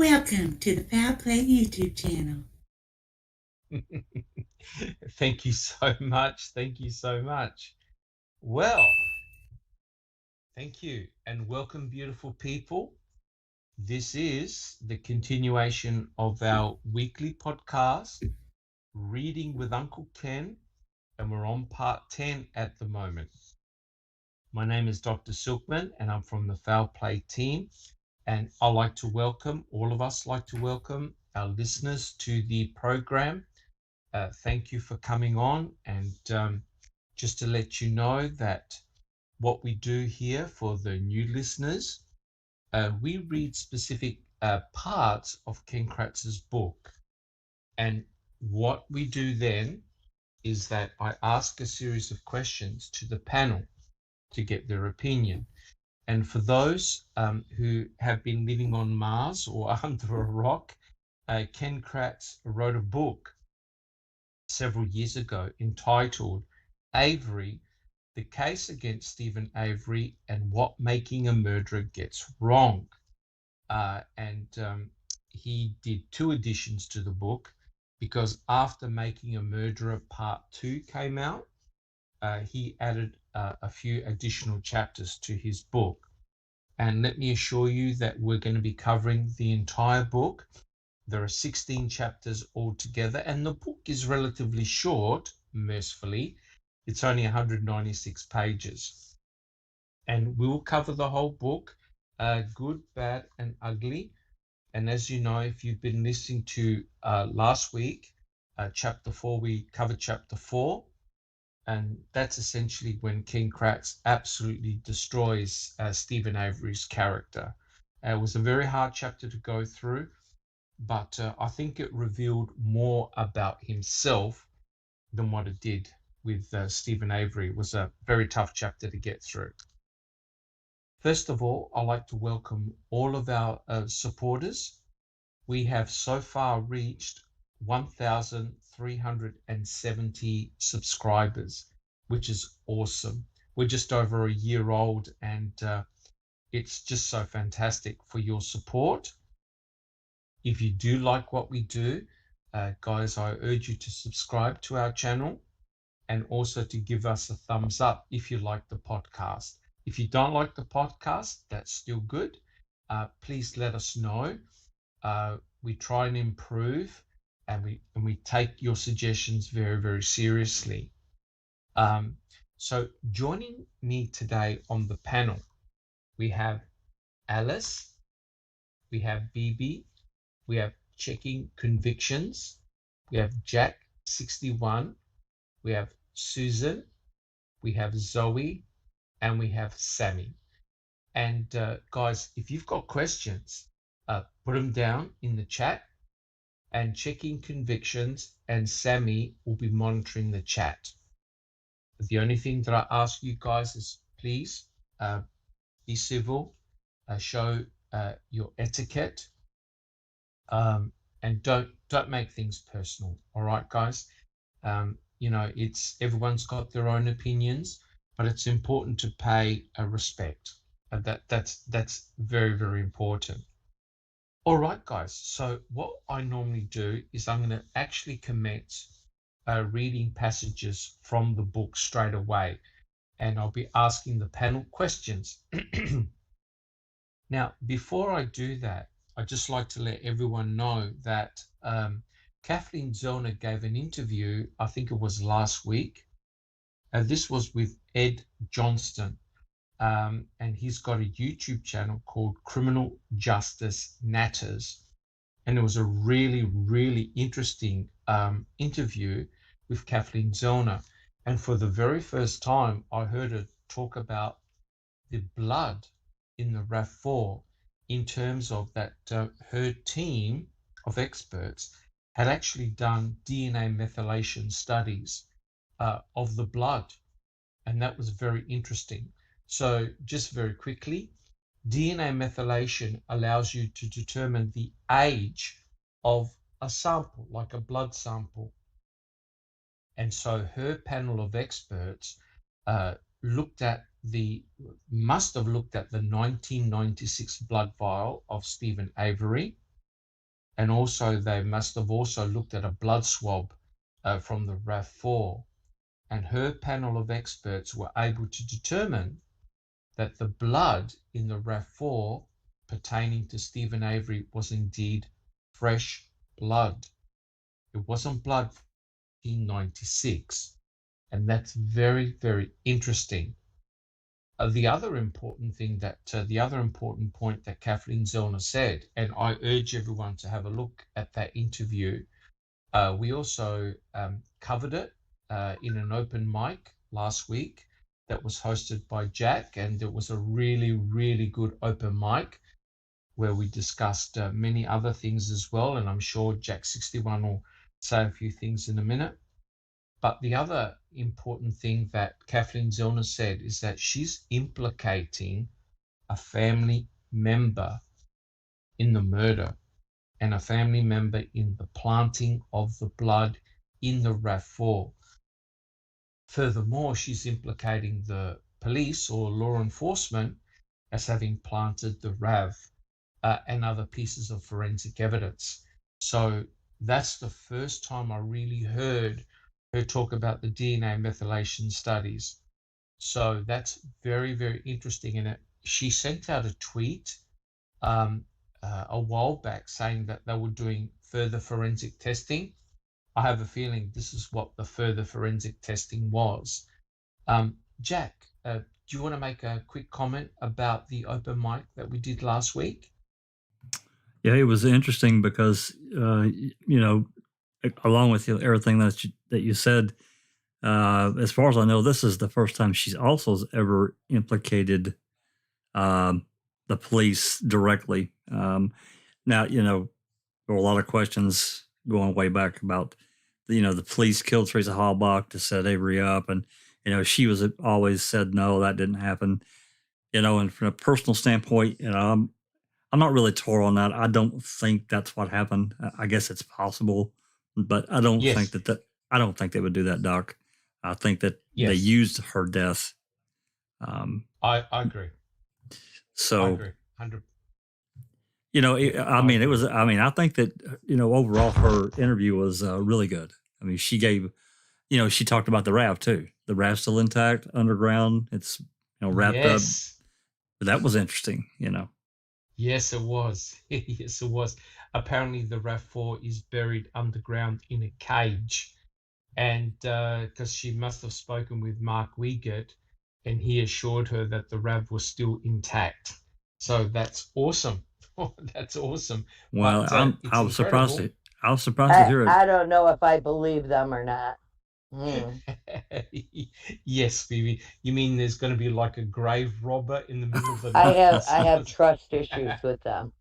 Welcome to the Foul Play YouTube channel. Thank you so much. Thank you so much. Well, thank you and welcome, beautiful people. This is the continuation of our weekly podcast, Reading with Uncle Ken, and we're on part 10 at the moment. My name is Dr. Silkman, and I'm from the Foul Play team. And I'd like to welcome, all of us like to welcome our listeners to the program. Thank you for coming on. And just to let you know that what we do here for the new listeners, we read specific parts of Ken Kratz's book. And what we do then is that I ask a series of questions to the panel to get their opinion. And for those who have been living on Mars or under a rock, Ken Kratz wrote a book several years ago entitled Avery, the Case Against Stephen Avery and What Making a Murderer Gets Wrong. He did 2 editions to the book because after Making a Murderer Part 2 came out, he added a few additional chapters to his book. And let me assure you that we're going to be covering the entire book. There are 16 chapters altogether, and the book is relatively short, mercifully. It's only 196 pages. And we will cover the whole book, good, bad, and ugly. And as you know, if you've been listening to last week, chapter 4, we covered chapter 4. And that's essentially when Ken Kratz absolutely destroys Stephen Avery's character. It was a very hard chapter to go through, but I think it revealed more about himself than what it did with Stephen Avery. It was a very tough chapter to get through. First of all, I'd like to welcome all of our supporters. We have so far reached 1,370 subscribers, which is awesome. We're just over a year old, and it's just so fantastic for your support. If you do like what we do, guys, I urge you to subscribe to our channel and also to give us a thumbs up if you like the podcast. If you don't like the podcast, that's still good. Please let us know. We try and improve, and we take your suggestions very, very seriously. So joining me today on the panel, we have Alice, we have Bibi, we have Checking Convictions, we have Jack 61, we have Susan, we have Zoe, and we have Sammy. And guys, if you've got questions, put them down in the chat, and Checking Convictions and Sammy will be monitoring the chat. The only thing that I ask you guys is please be civil, show your etiquette, and don't make things personal. All right, guys. It's everyone's got their own opinions, but it's important to pay a respect. That's very, very important. All right, guys. So what I normally do is I'm going to actually commence reading passages from the book straight away, and I'll be asking the panel questions. Now, before I do that, I'd just like to let everyone know that Kathleen Zellner gave an interview, I think it was last week, and this was with Ed Johnston, and he's got a YouTube channel called Criminal Justice Natters, and it was a really, really interesting interview with Kathleen Zellner. And for the very first time, I heard her talk about the blood in the RAV4 in terms of that her team of experts had actually done DNA methylation studies of the blood. And that was very interesting. So just very quickly, DNA methylation allows you to determine the age of a sample, like a blood sample. And so her panel of experts must have looked at the 1996 blood vial of Stephen Avery, and also they must have also looked at a blood swab from the RAV4, and her panel of experts were able to determine that the blood in the RAV4 pertaining to Stephen Avery was indeed fresh blood. It wasn't blood from 1996, and that's very, very interesting. The other important point that Kathleen Zellner said, and I urge everyone to have a look at that interview. We also covered it in an open mic last week that was hosted by Jack, and it was a really, really good open mic where we discussed many other things as well, and I'm sure Jack 61 will say a few things in a minute. But the other important thing that Kathleen Zellner said is that she's implicating a family member in the murder and a family member in the planting of the blood in the RAV4. Furthermore, she's implicating the police or law enforcement as having planted the RAV and other pieces of forensic evidence. So that's the first time I really heard her talk about the DNA methylation studies. So that's very, very interesting. And she sent out a tweet a while back saying that they were doing further forensic testing. I have a feeling this is what the further forensic testing was. Jack, do you want to make a quick comment about the open mic that we did last week? Yeah, it was interesting because, along with everything that you said, as far as I know, this is the first time she's also ever implicated the police directly. Now, there were a lot of questions going way back about, the police killed Teresa Halbach to set Avery up. And, she was always said, no, that didn't happen. And from a personal standpoint, I'm not really tore on that. I don't think that's what happened. I guess it's possible, but I don't think I don't think they would do that, Doc. I think that they used her death. I agree. So, I agree. 100%. I think that, overall her interview was really good. I mean, she gave, she talked about the RAV too. The RAV's still intact, underground. It's, wrapped up. But that was interesting, Yes, it was. Yes, it was. Apparently, the RAV4 is buried underground in a cage. And because she must have spoken with Mark Wiegert, and he assured her that the RAV was still intact. So that's awesome. That's awesome. Well, I was surprised to hear it. I don't know if I believe them or not. Yes, Phoebe. You mean there's going to be like a grave robber in the middle of the night? I have trust issues with them.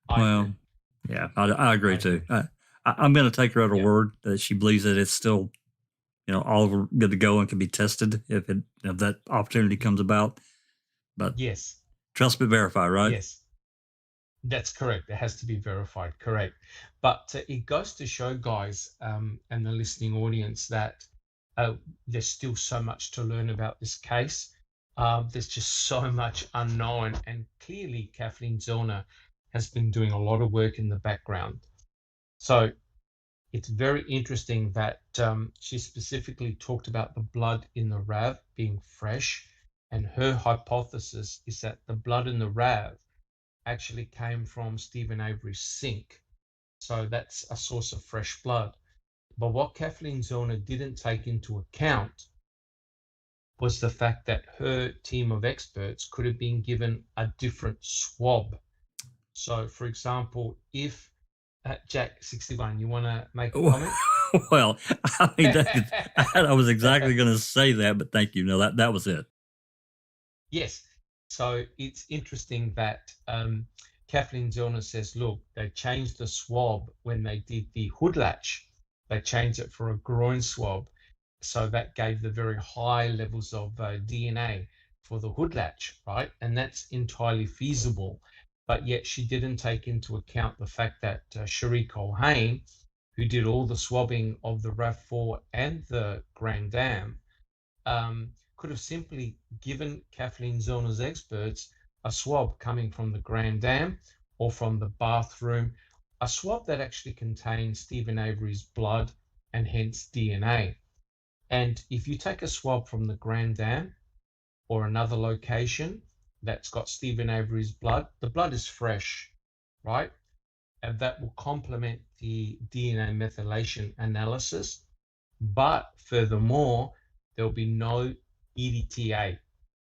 Yeah, I agree too. I'm going to take her at her word that she believes that it's still, all good to go and can be tested if that opportunity comes about. But yes, trust but verify, right? Yes, that's correct. It has to be verified. Correct. But it goes to show, guys, and the listening audience, that there's still so much to learn about this case. There's just so much unknown, and clearly Kathleen Zellner has been doing a lot of work in the background. So it's very interesting that she specifically talked about the blood in the RAV being fresh, and her hypothesis is that the blood in the RAV actually came from Stephen Avery's sink. So that's a source of fresh blood. But what Kathleen Zellner didn't take into account was the fact that her team of experts could have been given a different swab. So, for example, if Jack 61, you want to make a comment? Well, I mean, I was exactly going to say that, but thank you. No, that was it. Yes. So it's interesting that Kathleen Zellner says, look, they changed the swab when they did the hood latch. They changed it for a groin swab. So that gave the very high levels of DNA for the hood latch, right? And that's entirely feasible. But yet she didn't take into account the fact that Cherie Colhane, who did all the swabbing of the RAV4 and the Grand Dam, could have simply given Kathleen Zellner's experts a swab coming from the Grand Dam or from the bathroom a swab that actually contains Stephen Avery's blood and hence DNA. And if you take a swab from the Grand Dam or another location that's got Stephen Avery's blood, the blood is fresh, right? And that will complement the DNA methylation analysis. But furthermore, there'll be no EDTA.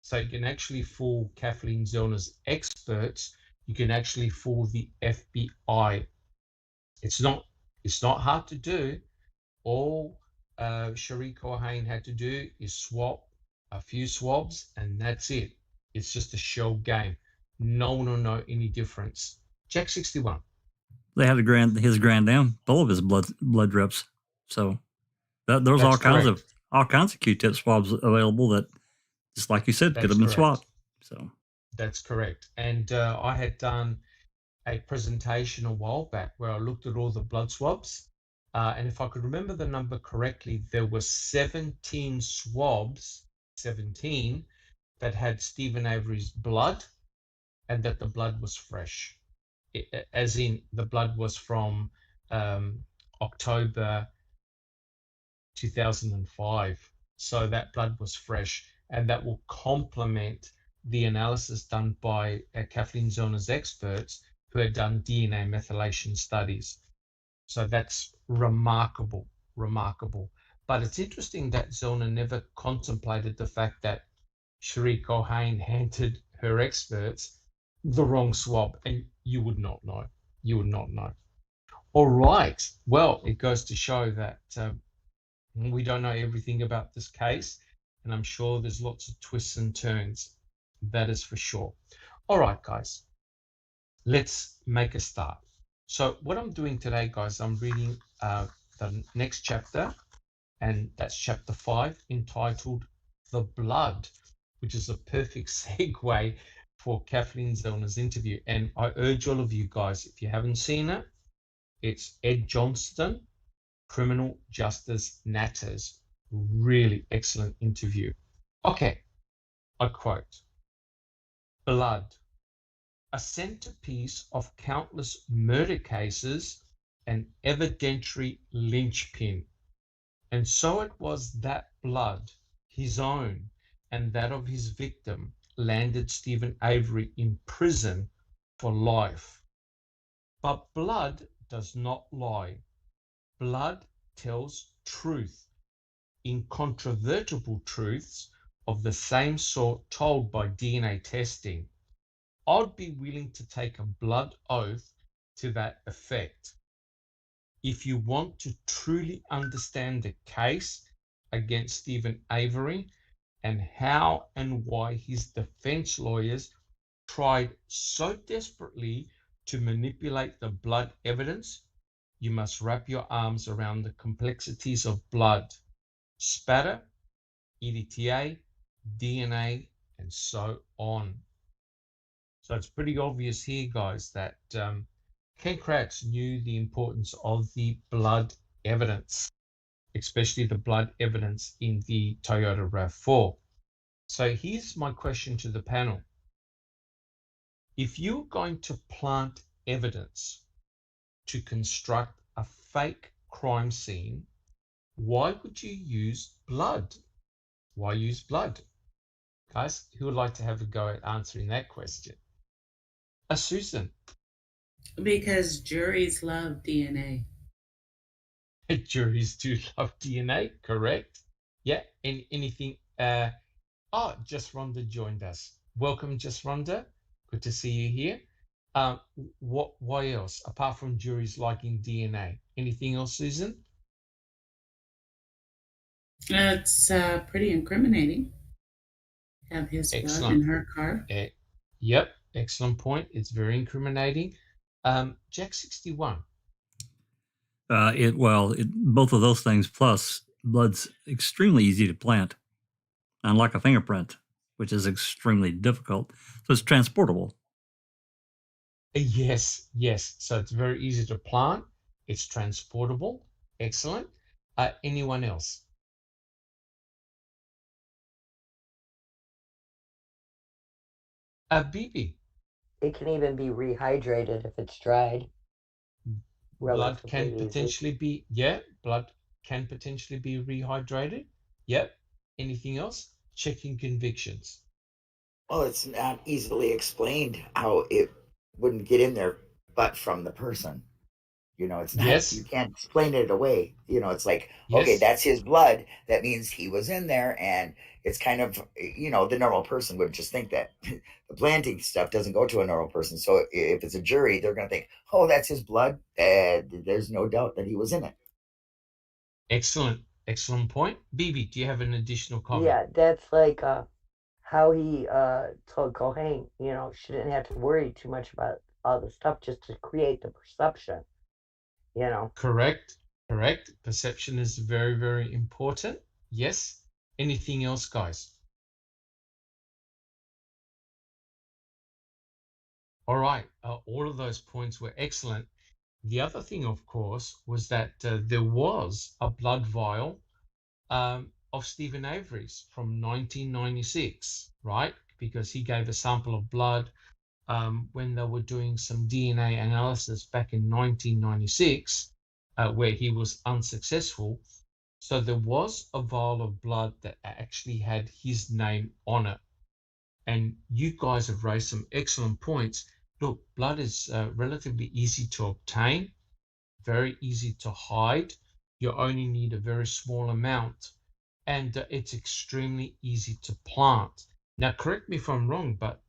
So you can actually fool Kathleen Zellner's experts. You can actually fool the FBI. It's not hard to do. All Cherie Cohen had to do is swap a few swabs, and that's it. It's just a shell game. No one will know any difference. Check 61. They had his Grand Dam full of his blood drips. So there's That's all kinds correct. of Q-tip swabs available that, just like you said, could That's have been correct. swapped. So That's correct. And I had done a presentation a while back where I looked at all the blood swabs. And if I could remember the number correctly, there were 17 swabs, 17, that had Stephen Avery's blood and that the blood was fresh. As in, the blood was from October 2005. So that blood was fresh, and that will complement the analysis done by Kathleen Zellner's experts who had done DNA methylation studies. So that's remarkable. But it's interesting that Zellner never contemplated the fact that Cherie Cohen handed her experts the wrong swab, and you would not know. All right. Well, it goes to show that we don't know everything about this case, and I'm sure there's lots of twists and turns. That is for sure. All right, guys. Let's make a start. So what I'm doing today, guys, I'm reading the next chapter, and that's chapter 5, entitled The Blood, which is a perfect segue for Kathleen Zellner's interview. And I urge all of you guys, if you haven't seen it, it's Ed Johnston, Criminal Justice Matters. Really excellent interview. Okay, I quote, "Blood, a centerpiece of countless murder cases, an evidentiary linchpin. And so it was that blood, his own and that of his victim, landed Stephen Avery in prison for life. But blood does not lie. Blood tells truth, incontrovertible truths of the same sort told by DNA testing. I'd be willing to take a blood oath to that effect. If you want to truly understand the case against Stephen Avery and how and why his defense lawyers tried so desperately to manipulate the blood evidence, you must wrap your arms around the complexities of blood, spatter, EDTA, DNA, and so on." So it's pretty obvious here, guys, that Ken Kratz knew the importance of the blood evidence, especially the blood evidence in the Toyota RAV4. So here's my question to the panel. If you're going to plant evidence to construct a fake crime scene, why would you use blood? Why use blood? Guys, who would like to have a go at answering that question? Susan. Because juries love DNA. Juries do love DNA, correct? Yeah, anything? Just Rhonda joined us. Welcome, Just Rhonda. Good to see you here. Why else, apart from juries liking DNA? Anything else, Susan? It's pretty incriminating. Have his blood in her car. Yep, excellent point. It's very incriminating. Jack 61. Both of those things, plus blood's extremely easy to plant, unlike a fingerprint, which is extremely difficult. So it's transportable. Yes. So it's very easy to plant. It's transportable. Excellent. Anyone else? Bibi. It can even be rehydrated if it's dried. Blood relatively can easy. potentially be, blood can potentially be rehydrated. Yep. Anything else? Checking convictions. Well, it's not easily explained how it wouldn't get in there, but from the person. It's not, Yes. you can't explain it away. It's like, Yes. okay, that's his blood. That means he was in there. And it's kind of, the normal person would just think that the planting stuff doesn't go to a normal person. So if it's a jury, they're going to think, oh, that's his blood. There's no doubt that he was in it. Excellent. Excellent point. Bibi, do you have an additional comment? Yeah, that's like how he told Cohen, she didn't have to worry too much about all the stuff just to create the perception, Correct. Perception is very, very important. Yes. Anything else, guys? All right. All of those points were excellent. The other thing, of course, was that there was a blood vial of Stephen Avery's from 1996, right? Because he gave a sample of blood when they were doing some DNA analysis back in 1996, where he was unsuccessful. So there was a vial of blood that actually had his name on it. And you guys have raised some excellent points. Look, blood is relatively easy to obtain, very easy to hide. You only need a very small amount, and it's extremely easy to plant. Now, correct me if I'm wrong, but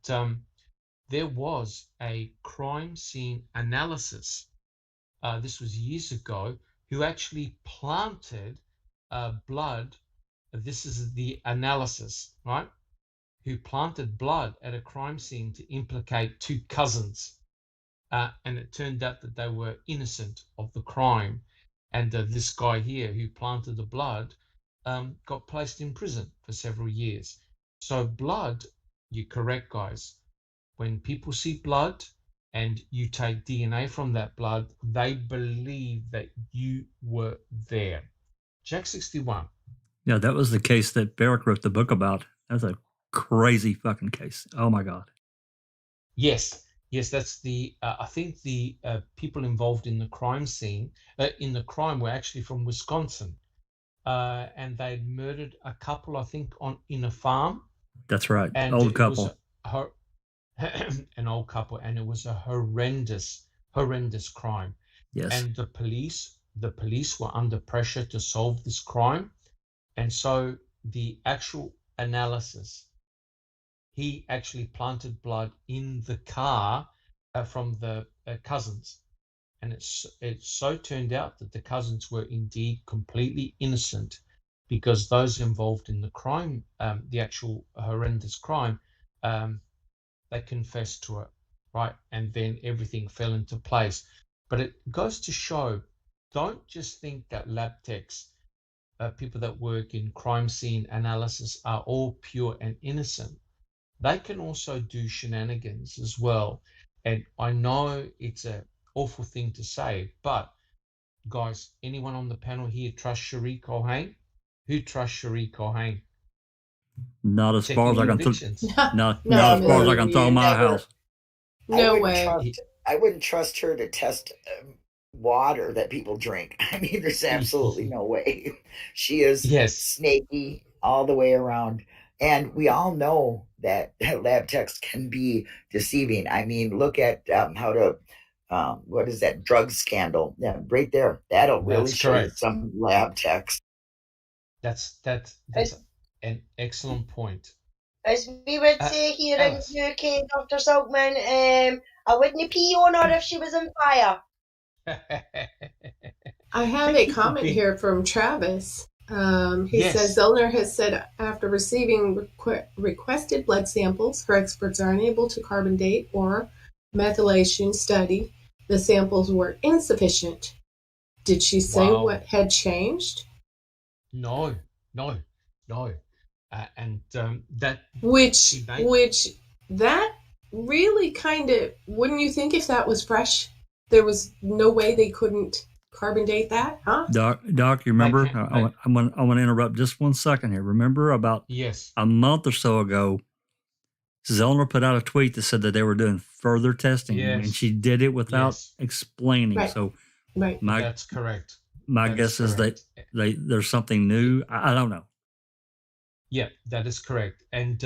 there was a crime scene analysis, this was years ago, who actually planted blood. This is the analysis, right? Who planted blood at a crime scene to implicate two cousins. And it turned out that they were innocent of the crime. And this guy here who planted the blood got placed in prison for several years. So blood, you're correct, guys. When people see blood and you take DNA from that blood, they believe that you were there. Jack 61. Yeah, that was the case that Barrick wrote the book about. That's a crazy fucking case. Oh my God. Yes, that's the, I think the people involved in the crime scene, in the crime were actually from Wisconsin. And they'd murdered a couple, I think, in a farm. That's right. And old couple. An old couple, and it was a horrendous crime. Yes. And the police were under pressure to solve this crime. And so the actual analysis, he actually planted blood in the car from the cousins. And it so turned out that the cousins were indeed completely innocent, because those involved in the crime, the actual horrendous crime, they confessed to it, right? And then everything fell into place. But it goes to show, don't just think that lab techs, people that work in crime scene analysis, are all pure and innocent. They can also do shenanigans as well. And I know it's an awful thing to say, but guys, anyone on the panel here trust Cherie Cohen? Who trusts Cherie Cohen? Not as far as I can not as far as I can throw Never. my house. No way. I wouldn't trust her to test water that people drink. I mean, there's absolutely no way. She is snaky all the way around. And we all know that lab techs can be deceiving. I mean, look at how to, what is that drug scandal? Yeah, right there. That'll really show you some lab techs. That's an excellent point. As we would say here in the UK, Dr. Silkman, I wouldn't pee on her if she was on fire. I have a comment here from Travis. He says, Zellner has said after receiving requested blood samples, her experts are unable to carbon date or methylation study. The samples were insufficient. Did she say what had changed? No. And that which that really kind of, wouldn't you think, if that was fresh, there was no way they couldn't carbon date that, huh? Doc, you remember? I want to interrupt just 1 second here. Remember about a month or so ago, Zellner put out a tweet that said that they were doing further testing, and she did it without explaining. Right. So Right. That's correct. My guess is that there's something new. I don't know. Yeah, that is correct. And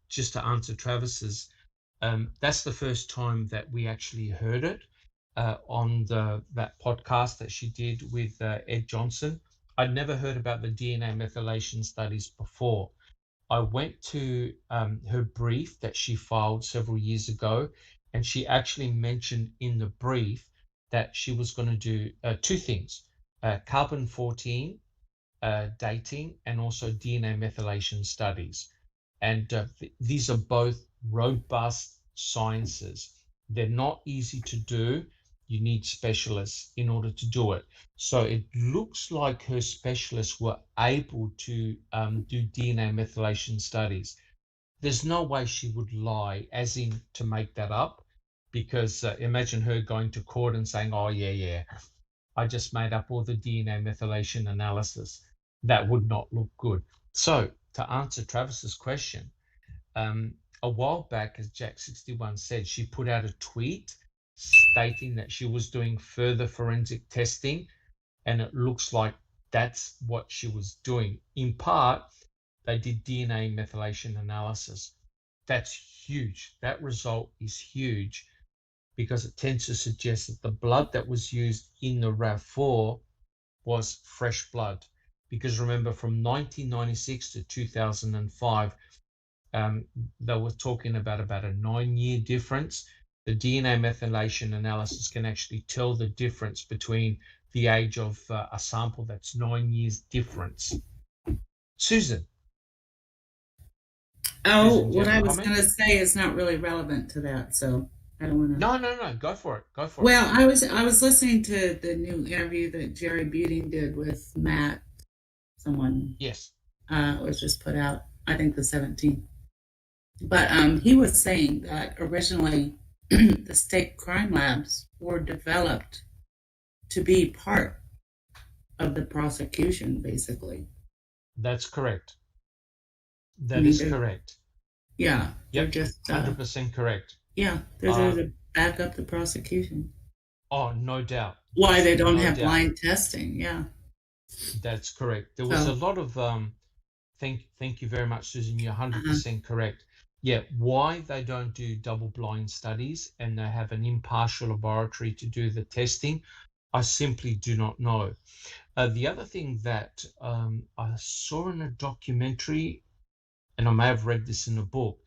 just to answer Travis's, that's the first time that we actually heard it on that podcast that she did with Ed Johnson. I'd never heard about the DNA methylation studies before. I went to her brief that she filed several years ago, and she actually mentioned in the brief that she was going to do two things, carbon-14 dating and also DNA methylation studies. And these are both robust sciences. They're not easy to do. You need specialists in order to do it. So it looks like her specialists were able to do DNA methylation studies. There's no way she would lie, as in to make that up, because imagine her going to court and saying, oh, yeah, I just made up all the DNA methylation analysis. That would not look good. So to answer Travis's question, a while back, as Jack61 said, she put out a tweet stating that she was doing further forensic testing, and it looks like that's what she was doing. In part, they did DNA methylation analysis. That's huge. That result is huge because it tends to suggest that the blood that was used in the RAV4 was fresh blood. Because remember, from 1996 to 2005, they were talking about a 9-year difference. The DNA methylation analysis can actually tell the difference between the age of a sample that's 9 years difference. Susan. Oh, Susan, what I was going to say is not really relevant to that, so I don't want to. No. Go for it. Well, I was listening to the new interview that Jerry Buting did with Matt. Someone. Yes. Was just put out, I think the 17th. But he was saying that originally the state crime labs were developed to be part of the prosecution, basically. That's correct. That is correct. Yeah. Yep. They're just 100% correct. Yeah, they're there to back up the prosecution. Oh, no doubt. Why they don't have blind testing? Yeah. That's correct. There was a lot of thank you very much, Susan. You're 100% correct. Yeah, why they don't do double-blind studies and they have an impartial laboratory to do the testing, I simply do not know. The other thing that I saw in a documentary, and I may have read this in a book,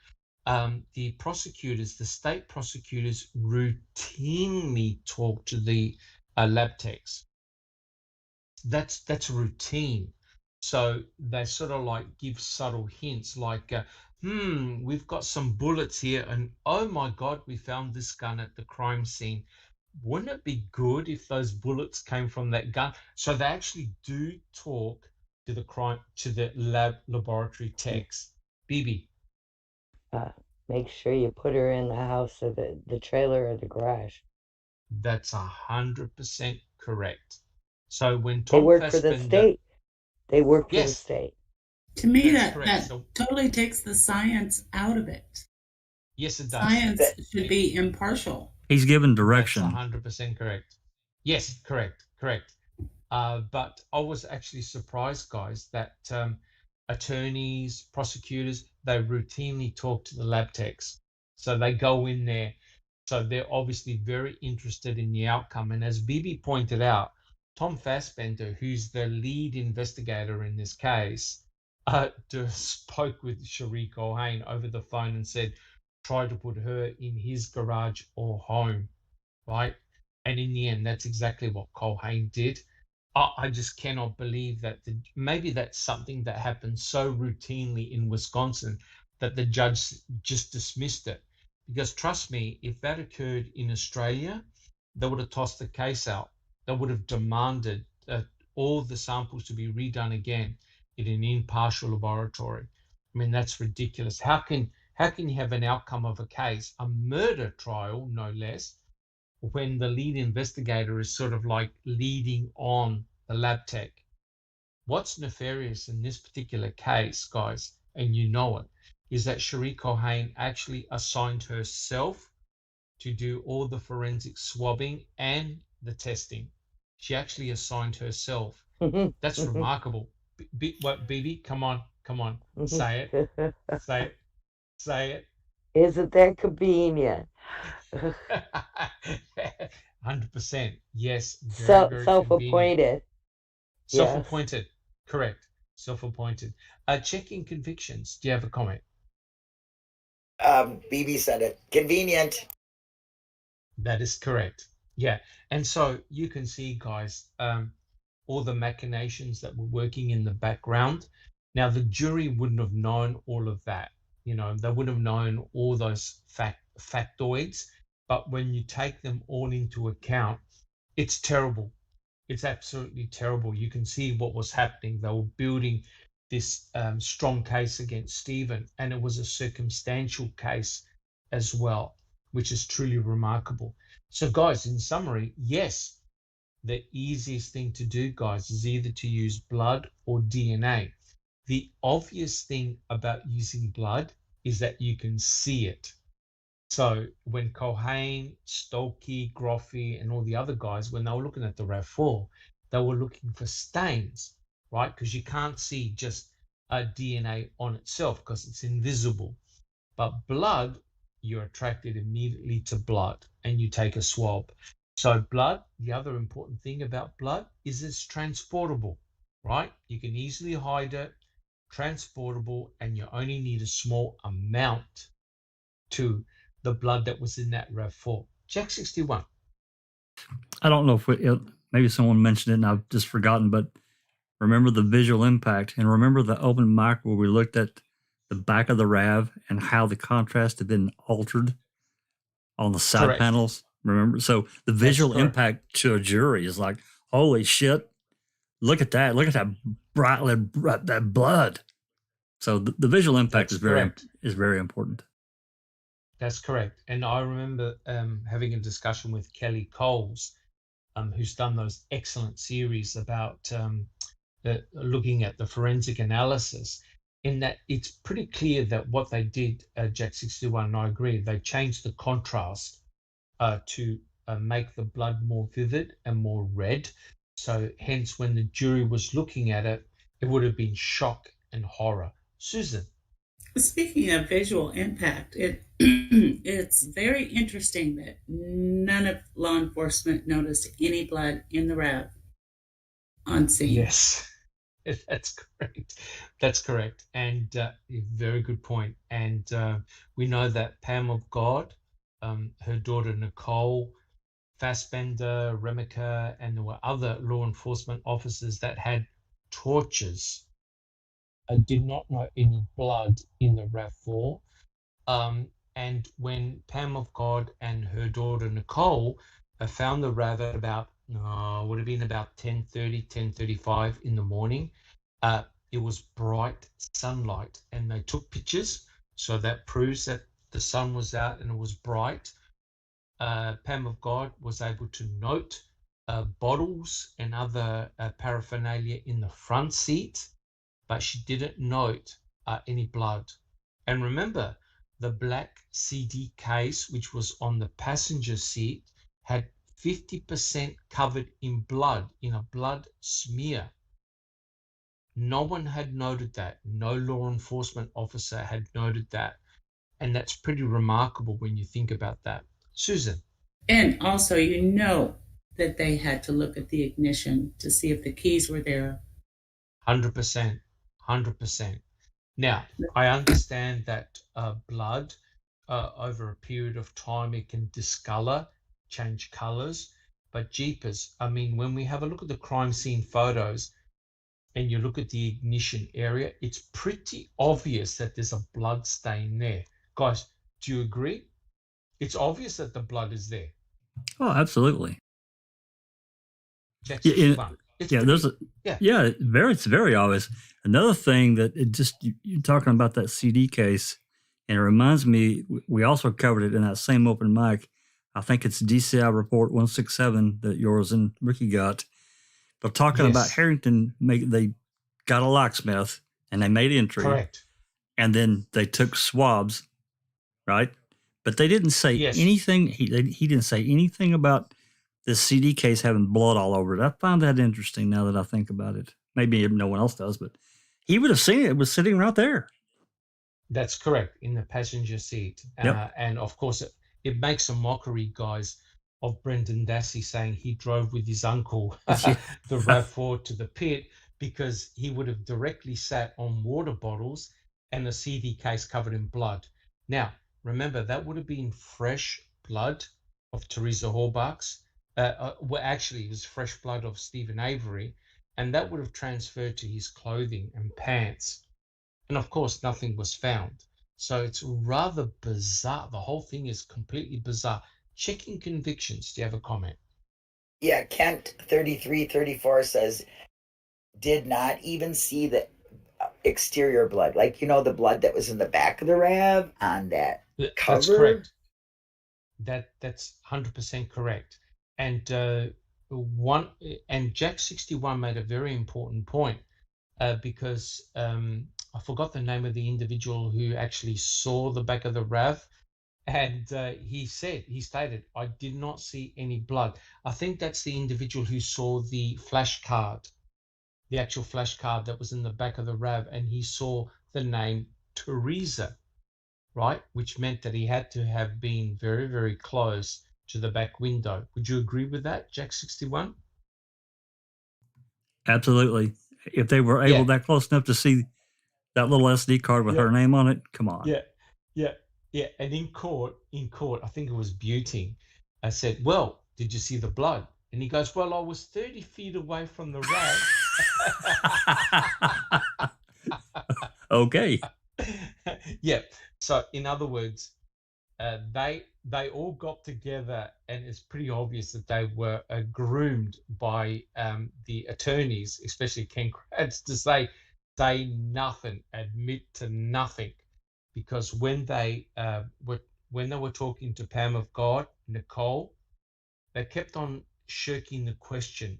the prosecutors, the state prosecutors, routinely talk to the lab techs. That's routine. So they sort of like give subtle hints like, we've got some bullets here, and oh my God, we found this gun at the crime scene. Wouldn't it be good if those bullets came from that gun? So they actually do talk to the laboratory techs. Bibi. Make sure you put her in the house or the trailer or the garage. That's 100% correct. So when Tom Fassbender, for the state. They work for the state. To me, that totally takes the science out of it. Yes, it does. Science should be impartial. He's given direction. That's 100% correct. Yes, correct. But I was actually surprised, guys, that attorneys, prosecutors, they routinely talk to the lab techs. So they go in there. So they're obviously very interested in the outcome. And as Bibi pointed out, Tom Fassbender, who's the lead investigator in this case, spoke with Cherie Culhane over the phone and said, try to put her in his garage or home, right? And in the end, that's exactly what Culhane did. I just cannot believe that maybe that's something that happened so routinely in Wisconsin that the judge just dismissed it. Because trust me, if that occurred in Australia, they would have tossed the case out. They would have demanded all the samples to be redone again in an impartial laboratory. I mean, that's ridiculous. How can you have an outcome of a case, a murder trial, no less, when the lead investigator is sort of like leading on the lab tech? What's nefarious in this particular case, guys, and you know it, is that Cherie Culhane actually assigned herself to do all the forensic swabbing and the testing. She actually assigned herself. That's remarkable. What, BB? Come on. Say it. Say it. Isn't that convenient? 100%. Yes. Very self-appointed. Self-appointed. Yes. Correct. Self-appointed. Checking convictions. Do you have a comment? BB said it. Convenient. That is correct. Yeah. And so you can see, guys, all the machinations that were working in the background. Now, the jury wouldn't have known all of that. They would have known all those factoids. But when you take them all into account, it's terrible. It's absolutely terrible. You can see what was happening. They were building this strong case against Stephen, and it was a circumstantial case as well, which is truly remarkable. So, guys, in summary, yes, the easiest thing to do, guys, is either to use blood or DNA. The obvious thing about using blood is that you can see it. So when Culhane, Stokey, Groffey, and all the other guys, when they were looking at the RAV4, they were looking for stains, right? Because you can't see just DNA on itself because it's invisible. But blood, you're attracted immediately to blood and you take a swab. So blood, the other important thing about blood is it's transportable, right? You can easily hide it, transportable, and you only need a small amount to the blood that was in that RAV4. Jack 61. I don't know if maybe someone mentioned it and I've just forgotten, but remember the visual impact and remember the open mic where we looked at the back of the RAV and how the contrast had been altered on the side Correct. panels. Remember? So the visual impact to a jury is like, holy shit, look at that. Look at that that blood. So the visual impact is very important. That's correct. And I remember having a discussion with Kelly Coles, who's done those excellent series about looking at the forensic analysis, in that it's pretty clear that what they did, Jack 61, and I agree, they changed the contrast to make the blood more vivid and more red. So hence, when the jury was looking at it, it would have been shock and horror. Susan. Speaking of visual impact, it's very interesting that none of law enforcement noticed any blood in the RAV on scene. Yes, that's correct. That's correct. And very good point. And we know that Pam of God, her daughter Nicole, Fassbender, Remiker, and there were other law enforcement officers that had torches. Did not know any blood in the RAV4. And when Pam of God and her daughter Nicole found the RAV at about, would have been about 10:30, 10:35 in the morning, it was bright sunlight and they took pictures. So that proves that the sun was out and it was bright. Pam of God was able to note bottles and other paraphernalia in the front seat, but she didn't note any blood. And remember, the black CD case, which was on the passenger seat, had 50% covered in blood, in a blood smear. No one had noted that. No law enforcement officer had noted that. And that's pretty remarkable when you think about that. Susan. And also, that they had to look at the ignition to see if the keys were there. 100%. 100%. Now, I understand that blood, over a period of time, it can discolor, change colors. But jeepers, I mean, when we have a look at the crime scene photos and you look at the ignition area, it's pretty obvious that there's a blood stain there. Guys, do you agree? It's obvious that the blood is there. Oh, absolutely. It's very obvious. Another thing that you're talking about that CD case, and it reminds me, we also covered it in that same open mic. I think it's DCI report 167 that yours and Ricky got. But talking about Harrington, they got a locksmith and they made entry. Correct. And then they took swabs, right? But they didn't say anything. He didn't say anything about this CD case having blood all over it. I found that interesting now that I think about it. Maybe no one else does, but he would have seen it. It was sitting right there. That's correct, in the passenger seat. Yep. And of course, it makes a mockery, guys, of Brendan Dassey saying he drove with his uncle the RAV4 to the pit because he would have directly sat on water bottles and a CD case covered in blood. Now, remember, that would have been fresh blood of Teresa Horbach's. Well, actually, it was fresh blood of Stephen Avery, and that would have transferred to his clothing and pants. And of course, nothing was found. So it's rather bizarre. The whole thing is completely bizarre. Checking convictions. Do you have a comment? Yeah, Kent 3334 says, did not even see the exterior blood. Like, the blood that was in the back of the RAV on that cover? That's correct. That's 100% correct. And Jack 61 made a very important point because I forgot the name of the individual who actually saw the back of the RAV, and he stated, I did not see any blood. I think that's the individual who saw the flashcard, the actual flashcard that was in the back of the RAV, and he saw the name Teresa, right? Which meant that he had to have been very, very close to the back window. Would you agree with that, Jack 61? Absolutely. If they were able that close enough to see that little SD card with her name on it, come on. Yeah. And in court, I think it was Buting, I said, well, did you see the blood? And he goes, well, I was 30 feet away from the RAV. Okay. Yeah. So in other words, they all got together, and it's pretty obvious that they were groomed by the attorneys, especially Ken Kratz, to say nothing, admit to nothing, because when they were talking to Pam of God, Nicole, they kept on shirking the question.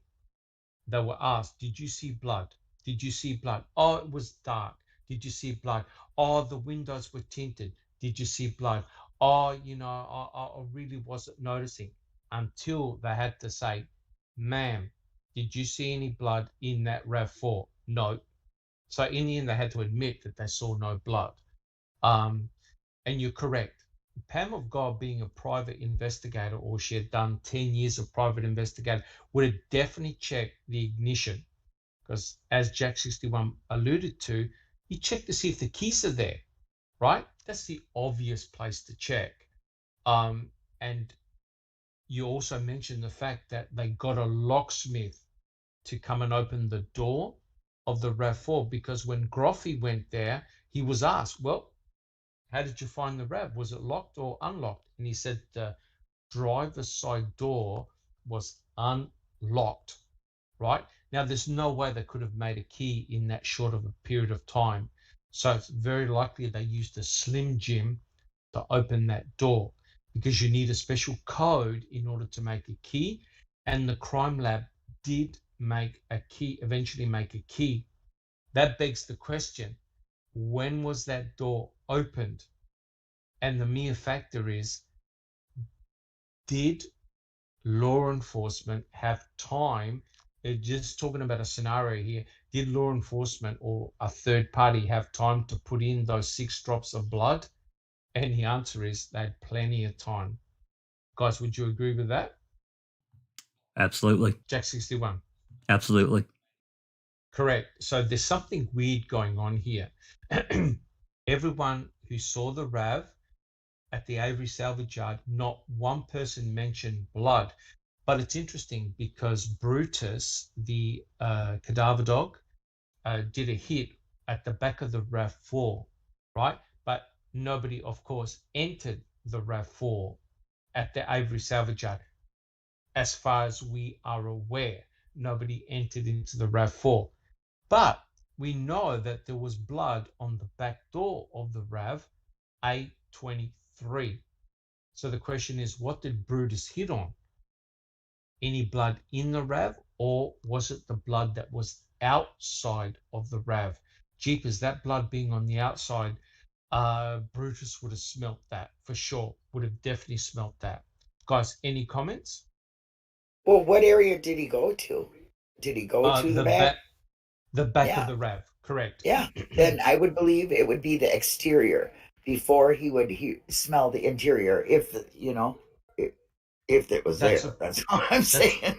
They were asked, did you see blood? Did you see blood? Oh, it was dark. Did you see blood? Oh, the windows were tinted. Did you see blood? Oh, I really wasn't noticing, until they had to say, ma'am, did you see any blood in that RAV4? No. So in the end, they had to admit that they saw no blood. And you're correct. Pam of God, being a private investigator, or she had done 10 years of private investigator, would have definitely checked the ignition, because as Jack 61 alluded to, he checked to see if the keys are there, right? That's the obvious place to check. And you also mentioned the fact that they got a locksmith to come and open the door of the RAV4, because when Groffy went there, he was asked, well, how did you find the RAV? Was it locked or unlocked? And he said the driver's side door was unlocked, right? Now, there's no way they could have made a key in that short of a period of time. So it's very likely they used a Slim Jim to open that door, because you need a special code in order to make a key. And the crime lab did eventually make a key. That begs the question, when was that door opened? And the mere factor is, did law enforcement have time? Just talking about a scenario here, did law enforcement or a third party have time to put in those 6 drops of blood? And the answer is they had plenty of time. Guys, would you agree with that? Absolutely. Jack 61. Absolutely. Correct. So there's something weird going on here. Everyone who saw the RAV at the Avery salvage yard, not one person mentioned blood. But it's interesting because Brutus, the cadaver dog, did a hit at the back of the RAV4, right? But nobody, of course, entered the RAV4 at the Avery salvage yard. As far as we are aware, nobody entered into the RAV4. But we know that there was blood on the back door of the RAV A23. So the question is, what did Brutus hit on? Any blood in the RAV, or was it the blood that was outside of the RAV? Jeepers, that blood being on the outside, Brutus would have smelt that for sure. Would have definitely smelt that. Guys, any comments? Well, what area did he go to? Did he go to the back? The back of the RAV, correct. Yeah. Then I would believe it would be the exterior before he would smell the interior, if it was there. That's all I'm saying.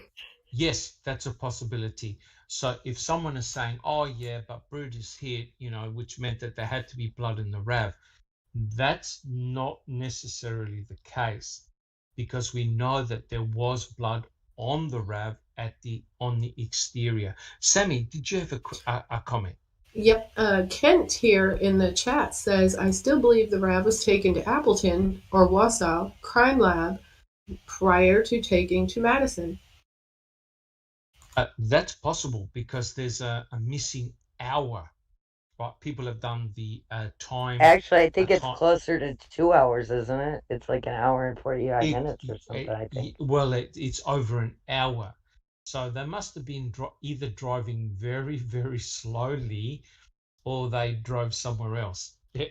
Yes, that's a possibility. So if someone is saying, oh yeah, but Brutus hit, which meant that there had to be blood in the RAV, that's not necessarily the case, because we know that there was blood on the RAV on the exterior. Sammy, did you have a comment? Yep. Kent here in the chat says, I still believe the RAV was taken to Appleton or Wausau Crime Lab prior to taking to Madison. That's possible, because there's a missing hour. Right? People have done the time. Actually, I think it's closer to 2 hours, isn't it? It's like an hour and 45 minutes or something, I think. Well, it's over an hour. So they must have been either driving very, very slowly, or they drove somewhere else. Yeah,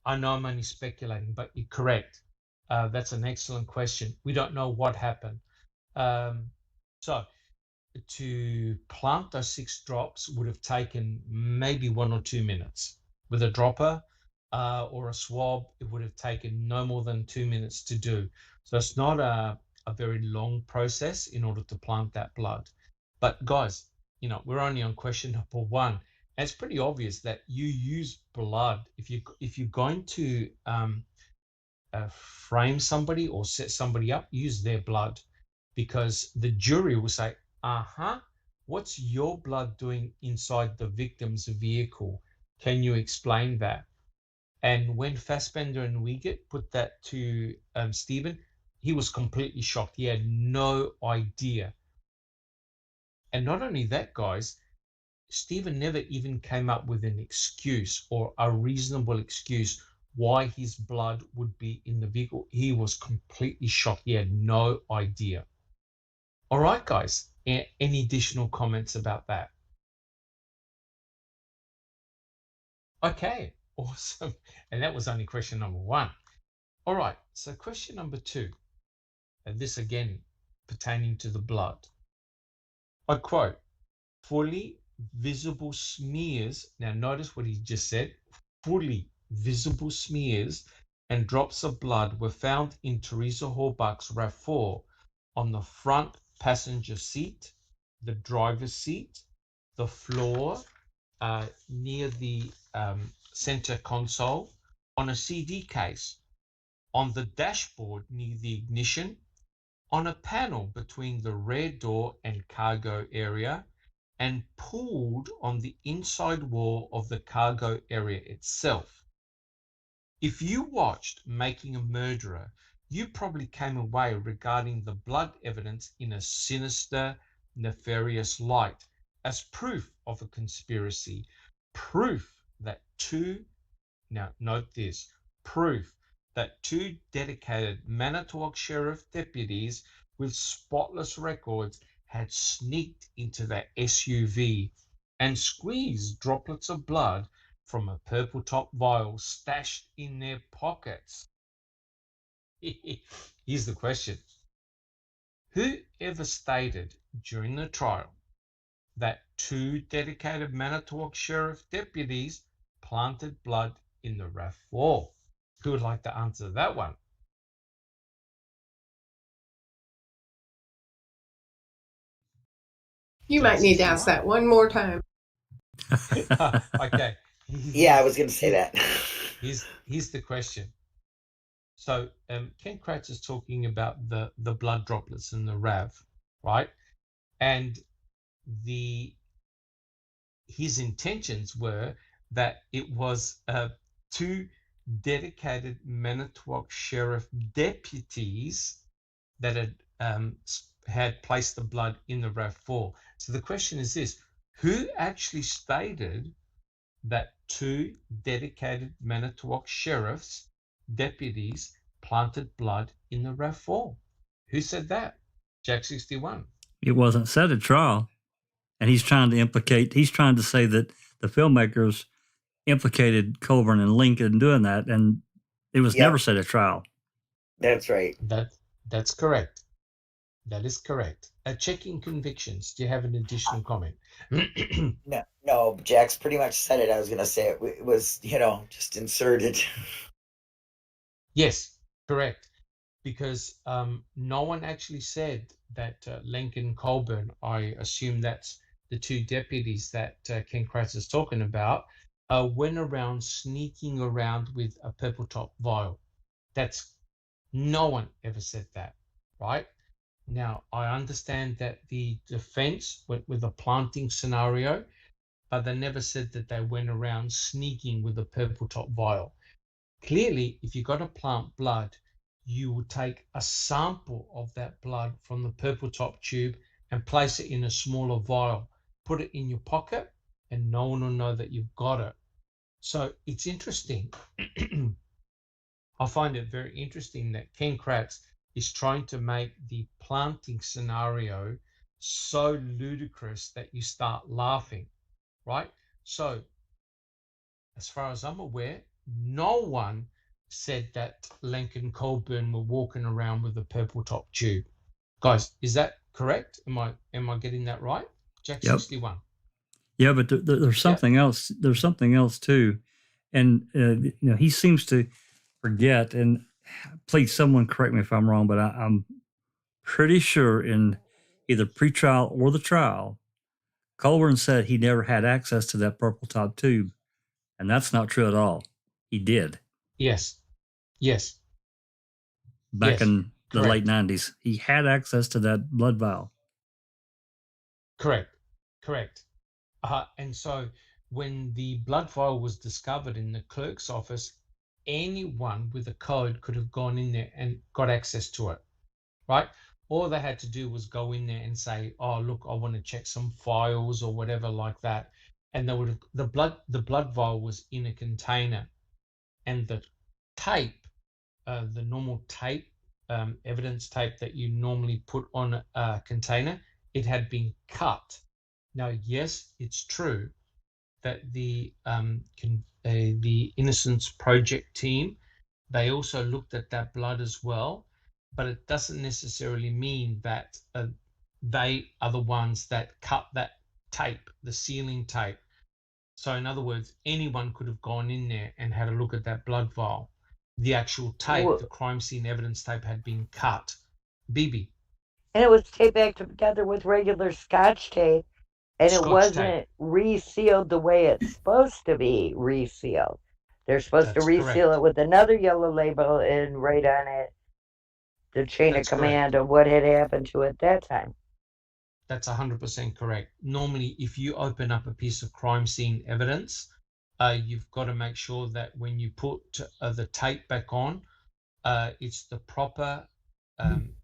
I know I'm only speculating, but you're correct. That's an excellent question. We don't know what happened. So to plant those 6 drops would have taken maybe 1 or 2 minutes. With a dropper or a swab, it would have taken no more than 2 minutes to do. So it's not a very long process in order to plant that blood. But guys, we're only on question number 1. And it's pretty obvious that you use blood if you're going to frame somebody or set somebody up. Use their blood, because the jury will say, what's your blood doing inside the victim's vehicle? Can you explain that? And when Fassbender and Wiegert put that to Stephen, he was completely shocked. He had no idea. And not only that, guys, Stephen never even came up with an excuse or a reasonable excuse why his blood would be in the vehicle. He was completely shocked. He had no idea. All right, guys. Any additional comments about that? Okay, awesome. And that was only question number 1. All right, so question number 2, and this again pertaining to the blood. I quote, fully visible smears. Now notice what he just said. Fully visible smears and drops of blood were found in Teresa Horbuck's RAV4 on the front passenger seat, the driver's seat, the floor near the center console, on a CD case, on the dashboard near the ignition, on a panel between the rear door and cargo area, and pooled on the inside wall of the cargo area itself. If you watched Making a Murderer, you probably came away regarding the blood evidence in a sinister, nefarious light, as proof of a conspiracy, proof that now note this, proof that 2 dedicated Manitowoc Sheriff deputies with spotless records had sneaked into that SUV and squeezed droplets of blood from a purple top vial stashed in their pockets. Here's the question. Who ever stated during the trial that 2 dedicated Manitowoc Sheriff deputies planted blood in the RAV4? Who would like to answer that one? You might need to ask that one more time. Okay. Yeah, I was going to say that. Here's the question. So Ken Kratz is talking about the blood droplets in the RAV, right? And his intentions were that it was 2 dedicated Manitowoc Sheriff deputies that had placed the blood in the RAV4. So the question is this: who actually stated that 2 dedicated Manitowoc sheriffs deputies planted blood in the RAV4? Who said that? Jack 61. It wasn't said at trial, and he's trying to say that the filmmakers implicated Colburn and Lincoln in doing that, and it was never said at trial. That's right. That's correct. That is correct. Checking convictions. Do you have an additional comment? No, Jack's pretty much said it. I was going to say it was, just inserted. Yes, correct. Because no one actually said that Lincoln Colburn, I assume that's the two deputies that Ken Kratz is talking about, went around sneaking around with a purple top vial. No one ever said that, right? Now, I understand that the defense went with a planting scenario, but they never said that they went around sneaking with a purple top vial. Clearly, if you got to plant blood, you would take a sample of that blood from the purple top tube and place it in a smaller vial, put it in your pocket, and no one will know that you've got it. So it's interesting. I find it very interesting that Ken Kratz is trying to make the planting scenario so ludicrous that you start laughing, right? So, as far as I'm aware, no one said that Lincoln Colburn were walking around with a purple top tube. Guys, is that correct? Am I getting that right? Jack 61. Yeah, but there's something else. There's something else too, and he seems to forget. And please, someone correct me if I'm wrong, but I'm pretty sure in either pretrial or the trial, Colburn said he never had access to that purple top tube, and that's not true at all. He did. Yes. Back in the late 90s, he had access to that blood vial. Correct. And so when the blood vial was discovered in the clerk's office, anyone with a code could have gone in there and got access to it, right? All they had to do was go in there and say, "Oh, look, I want to check some files or whatever like that," and they would have the blood vial was in a container, and the tape, the normal tape, evidence tape that you normally put on a container, it had been cut. Now, yes, it's true that the Innocence Project team, they also looked at that blood as well, but it doesn't necessarily mean that they are the ones that cut that tape, the sealing tape. So in other words, anyone could have gone in there and had a look at that blood vial. The actual tape, the crime scene evidence tape, had been cut. BB. And it was taped back together with regular Scotch tape, and it wasn't resealed the way it's supposed to be resealed. They're supposed to reseal it with another yellow label and write on it the chain of command of what had happened to it at that time. That's 100% correct. Normally, if you open up a piece of crime scene evidence, you've got to make sure that when you put the tape back on, it's the proper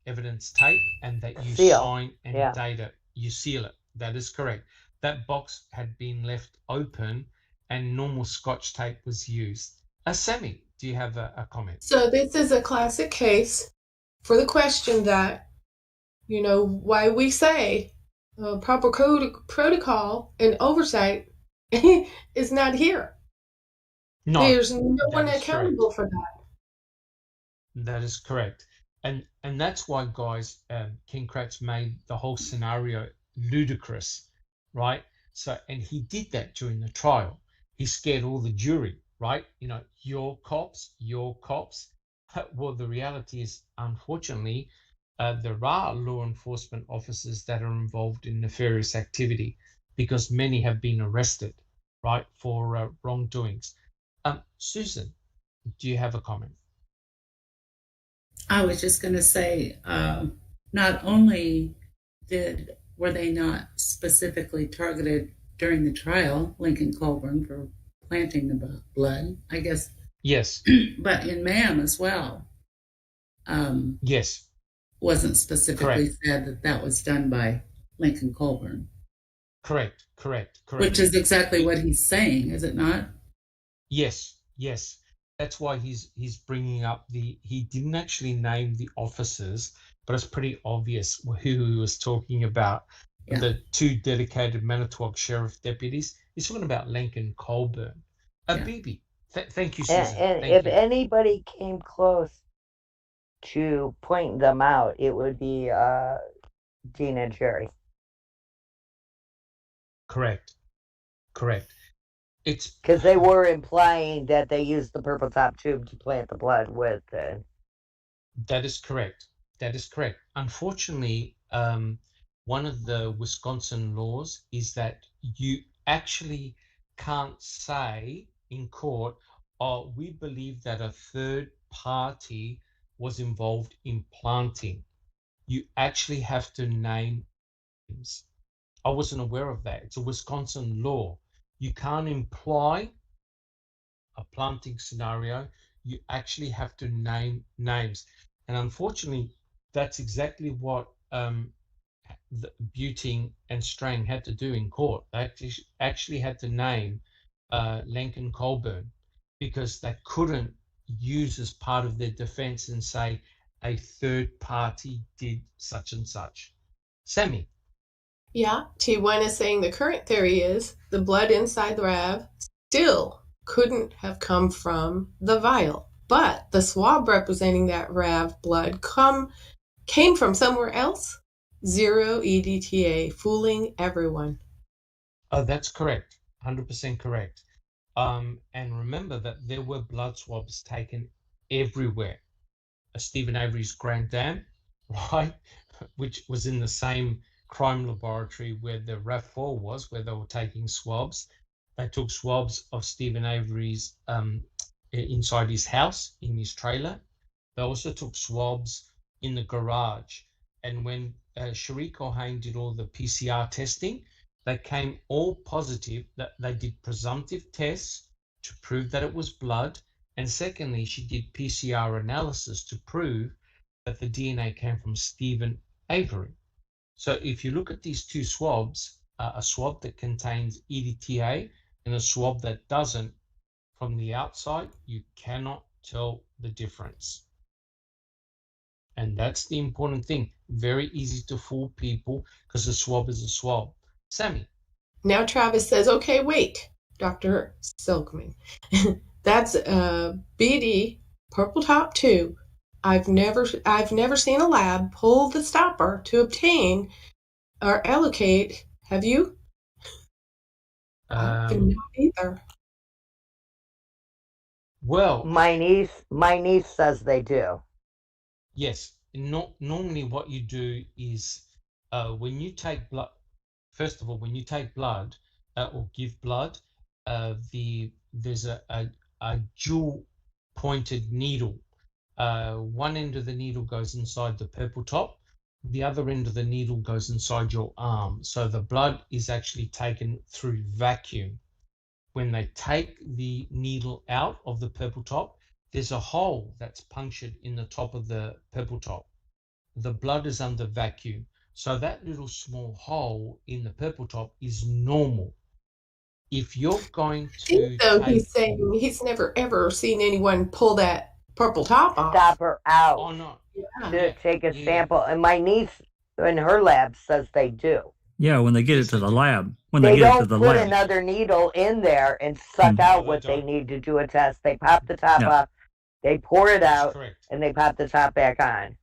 evidence tape, and that you sign and date it. You seal it. That is correct. That box had been left open and normal Scotch tape was used. Sammy, do you have a comment? So this is a classic case for the question that, why we say proper protocol and oversight is not here. No, there's no one accountable for that. That is correct. And that's why, guys, Ken Kratz made the whole scenario ludicrous, right? So, and he did that during the trial. He scared all the jury, right? Your cops. Well, the reality is, unfortunately, there are law enforcement officers that are involved in nefarious activity, because many have been arrested, right, for wrongdoings. Susan, do you have a comment? I was just going to say, not only were they not specifically targeted during the trial, Lincoln Colburn, for planting the blood, I guess. Yes. But in MAM as well. Yes. Wasn't specifically said that was done by Lincoln Colburn. Correct. Which is exactly what he's saying, is it not? Yes. That's why he's bringing up he didn't actually name the officers, but it's pretty obvious who he was talking about. Yeah. The two dedicated Manitowoc sheriff deputies. He's talking about Lincoln Colburn. BB. Thank you, Susan. And if anybody came close to pointing them out, it would be Gene and Jerry. Correct. It's because they were implying that they used the purple top tube to plant the blood with. That is correct. Unfortunately, one of the Wisconsin laws is that you actually can't say in court, "Oh, we believe that a third party was involved in planting." You actually have to name names. I wasn't aware of that. It's a Wisconsin law. You can't imply a planting scenario. You actually have to name names. And unfortunately, that's exactly what the Buting and Strang had to do in court. They actually had to name Lincoln Colburn because they couldn't use as part of their defense and say a third party did such and such. Sammy. Yeah, T1 is saying the current theory is the blood inside the RAV still couldn't have come from the vial, but the swab representing that RAV blood came from somewhere else. 0 EDTA, fooling everyone. Oh, that's correct. 100% correct. And remember that there were blood swabs taken everywhere. Stephen Avery's Grand Dam, right, which was in the same crime laboratory where the RAV4 was, where they were taking swabs. They took swabs of Stephen Avery's inside his house, in his trailer. They also took swabs in the garage. And when Cherie Cohane did all the PCR testing, they came all positive. That they did presumptive tests to prove that it was blood. And secondly, she did PCR analysis to prove that the DNA came from Stephen Avery. So if you look at these two swabs, a swab that contains EDTA and a swab that doesn't, from the outside, you cannot tell the difference. And that's the important thing. Very easy to fool people because a swab is a swab. Sammy. Now Travis says, okay, wait, Dr. Silkman. That's BD, purple top tube. I've never seen a lab pull the stopper to obtain or allocate. Have you? Not either. Well, my niece says they do. Yes. Normally what you do is when you take blood, first of all, when you take blood or give blood, there's a dual pointed needle. One end of the needle goes inside the purple top. The other end of the needle goes inside your arm. So the blood is actually taken through vacuum. When they take the needle out of the purple top, there's a hole that's punctured in the top of the purple top. The blood is under vacuum. So that little small hole in the purple top is normal. If you're going to he's saying he's never ever seen anyone pull that purple top off. Stopper out. Oh, no. To take a sample. And my niece in her lab says they do. Yeah, when they get it to the lab. When they get don't it to the put lab. another needle in there and suck out what they need to do a test. They pop the top off, they pour it out, and they pop the top back on.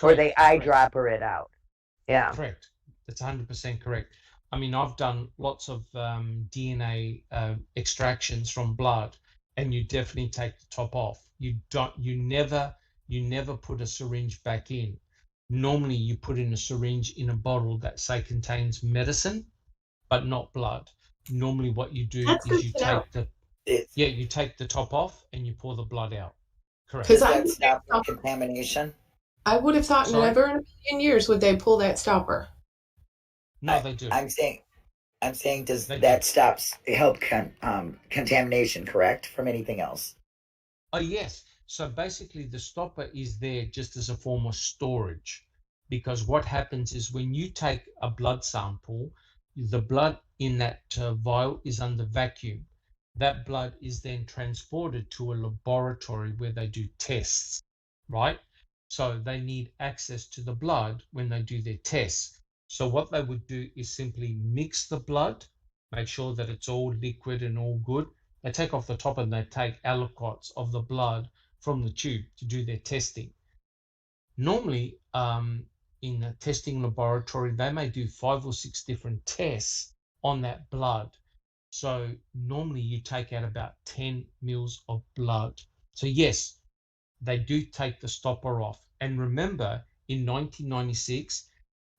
Or they eyedropper it out. Yeah. Correct. That's 100% correct. I mean, I've done lots of DNA extractions from blood, and you definitely take the top off. You never put a syringe back in. Normally, you put in a syringe in a bottle that, say, contains medicine, but not blood. Normally, what you do is you take the top off and you pour the blood out. Correct. Does that stop contamination? I would have thought never in a million years would they pull that stopper. No, they do. I'm saying, does that help contamination, correct, from anything else? Oh, yes. So basically, the stopper is there just as a form of storage, because what happens is when you take a blood sample, the blood in that vial is under vacuum. That blood is then transported to a laboratory where they do tests, right? So they need access to the blood when they do their tests. So what they would do is simply mix the blood, make sure that it's all liquid and all good. They take off the top and they take aliquots of the blood from the tube to do their testing. Normally, in a testing laboratory, they may do 5 or 6 different tests on that blood. So normally you take out about 10 mils of blood. So yes, they do take the stopper off. And remember, in 1996,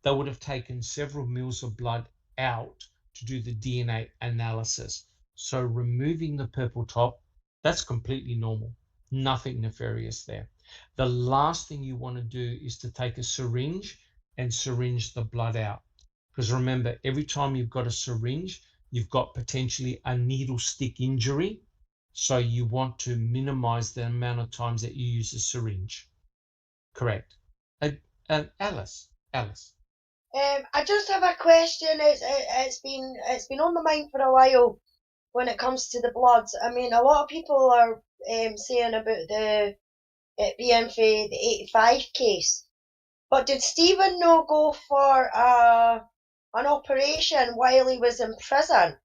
they would have taken several mils of blood out to do the DNA analysis. So removing the purple top, that's completely normal. Nothing nefarious there. The last thing you want to do is to take a syringe and syringe the blood out. Because remember, every time you've got a syringe, you've got potentially a needle stick injury. So you want to minimize the amount of times that you use a syringe. Correct. Alice. I just have a question. It's been on my mind for a while when it comes to the bloods. I mean, a lot of people are saying about it being for the 85 case. But did Stephen no go for an operation while he was in prison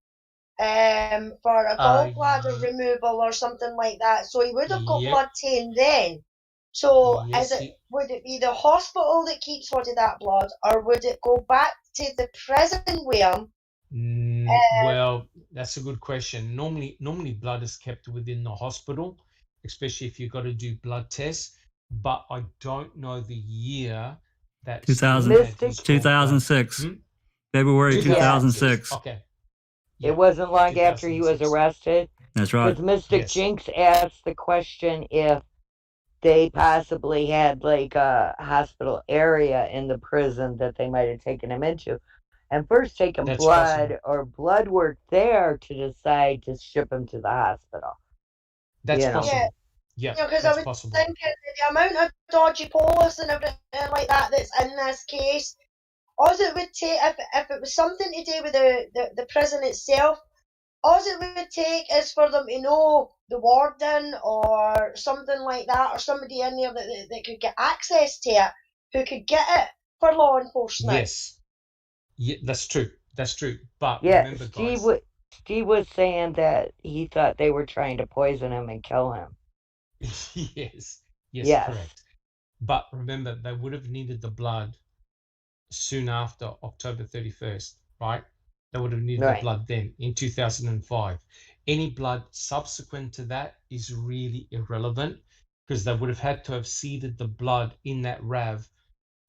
for a gallbladder removal or something like that? So he would have got blood taken then. So yes, would it be the hospital that keeps hold of that blood, or would it go back to the prison with him? Well, that's a good question. Normally blood is kept within the hospital, especially if you've got to do blood tests. But I don't know the year that 2006. February 2006. Okay. It wasn't long after he was arrested. That's right. Because Mystic Jinx asked the question if they possibly had like a hospital area in the prison that they might have taken him into. And first taken blood or blood work there to decide to ship him to the hospital. That's possible. Yeah, because I was thinking the amount of dodgy police and everything like that that's in this case, all it would take, if it was something to do with the prison itself, all it would take is for them to know the warden or something like that, or somebody in there that could get access to it, who could get it for law enforcement. Yes. Yeah, that's true. But remember, guys, Steve was saying that he thought they were trying to poison him and kill him. Yes, correct. But remember, they would have needed the blood soon after October 31st, right? They would have needed the blood then in 2005. Any blood subsequent to that is really irrelevant, because they would have had to have seeded the blood in that RAV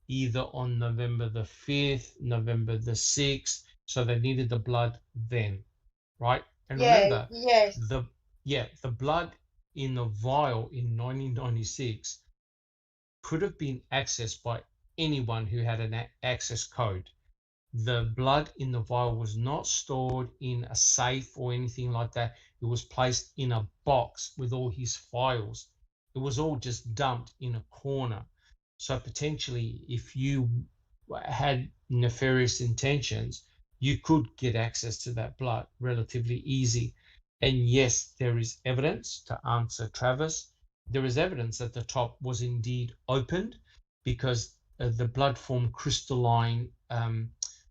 either on November the 5th, November the 6th. So they needed the blood then, right? And remember, the blood in the vial in 1996 could have been accessed by anyone who had an access code. The blood in the vial was not stored in a safe or anything like that. It was placed in a box with all his files. It was all just dumped in a corner. So potentially, if you had nefarious intentions, you could get access to that blood relatively easy. And yes, there is evidence, to answer Travis, there is evidence that the top was indeed opened, because the blood formed crystalline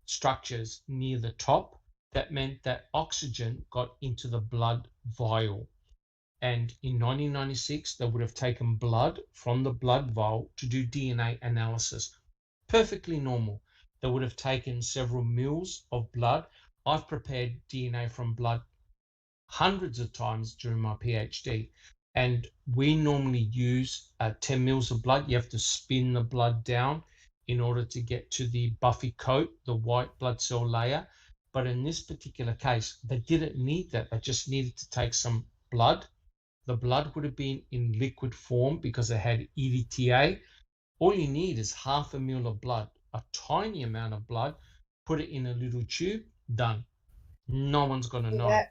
structures near the top. That meant that oxygen got into the blood vial. And in 1996, they would have taken blood from the blood vial to do DNA analysis. Perfectly normal. They would have taken several mils of blood. I've prepared DNA from blood hundreds of times during my PhD. And we normally use 10 mils of blood. You have to spin the blood down in order to get to the buffy coat, the white blood cell layer. But in this particular case, they didn't need that. They just needed to take some blood. The blood would have been in liquid form because it had EDTA. All you need is 0.5 ml of blood, a tiny amount of blood, put it in a little tube, done. No one's going to know.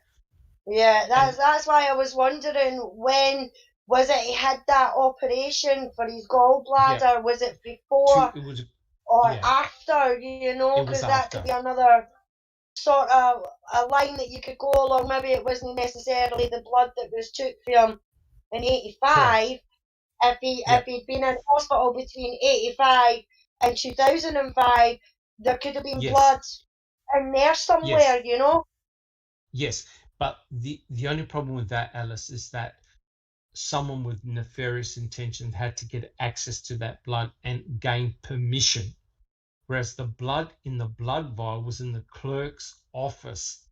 Yeah, that's why I was wondering, when was it he had that operation for his gallbladder? Yeah. Was it before or after, because that could be another sort of a line that you could go along. Maybe it wasn't necessarily the blood that was took from in 85. Sure. If he'd been in hospital between 85 and 2005, there could have been blood in there somewhere, Yes, but the only problem with that, Alice, is that someone with nefarious intentions had to get access to that blood and gain permission whereas the blood in the blood vial was in the clerk's office.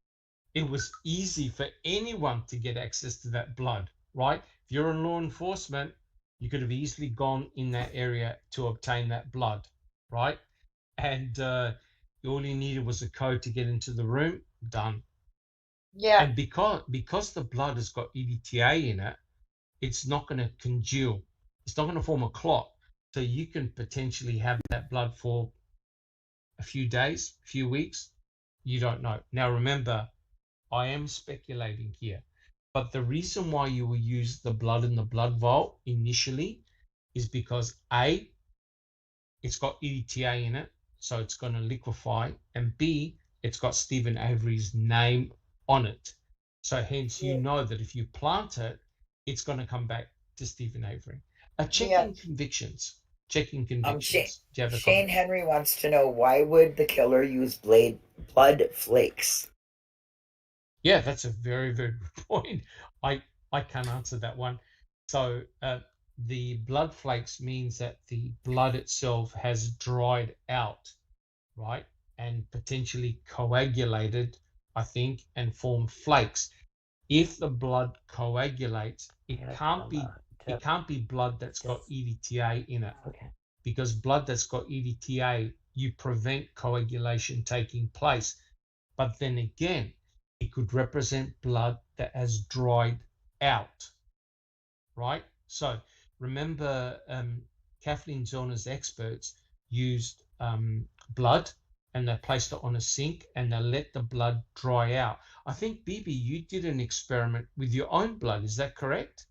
It was easy for anyone to get access to that blood, right? If you're in law enforcement, you could have easily gone in that area to obtain that blood, right? And all you needed was a code to get into the room, done. Yeah. And because the blood has got EDTA in it, it's not going to congeal. It's not going to form a clot. So you can potentially have that blood for a few days, a few weeks. You don't know. Now, remember, I am speculating here, but the reason why you will use the blood in the blood vial initially is because A, it's got EDTA in it, so it's going to liquefy, and B, it's got Stephen Avery's name on it. So hence you know that if you plant it, it's going to come back to Stephen Avery. Checking convictions. Checking convictions. Shane Henry wants to know, why would the killer use blood flakes? Yeah, that's a very, very good point. I can't answer that one. So the blood flakes means that the blood itself has dried out, right? And potentially coagulated, I think, and formed flakes. If the blood coagulates, it can't be blood that's got EDTA in it. Okay. Because blood that's got EDTA, you prevent coagulation taking place. But then again, it could represent blood that has dried out, right? So remember, Kathleen Zellner's experts used blood, and they placed it on a sink and they let the blood dry out. I think, Bibi, you did an experiment with your own blood. Is that correct?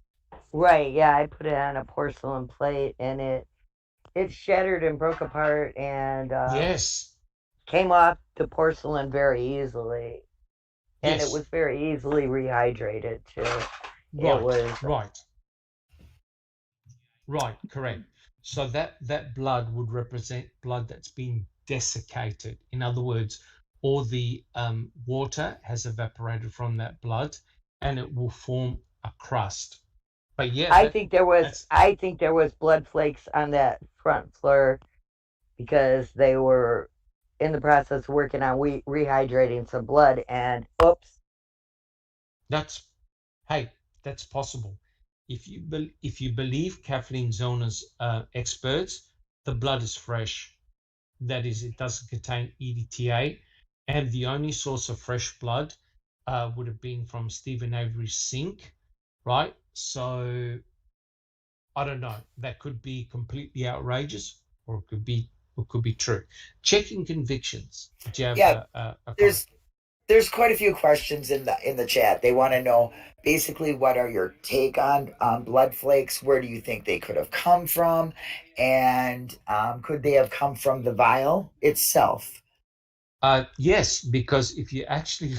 Right, yeah. I put it on a porcelain plate and it shattered and broke apart and came off the porcelain very easily. And it was very easily rehydrated too. Right, correct. So that blood would represent blood that's been desiccated. In other words, all the water has evaporated from that blood, and it will form a crust. But yeah, I think there was blood flakes on that front floor because they were in the process of working on rehydrating some blood, and oops. That's possible. If you believe Kathleen Zellner's experts, the blood is fresh. That is, it doesn't contain EDTA, and the only source of fresh blood would have been from Stephen Avery's sink, right? So I don't know. That could be completely outrageous, or it could be true. Checking convictions. Do you have There's quite a few questions in the chat. They want to know basically, what are your take on blood flakes? Where do you think they could have come from? And could they have come from the vial itself? Yes, because if you actually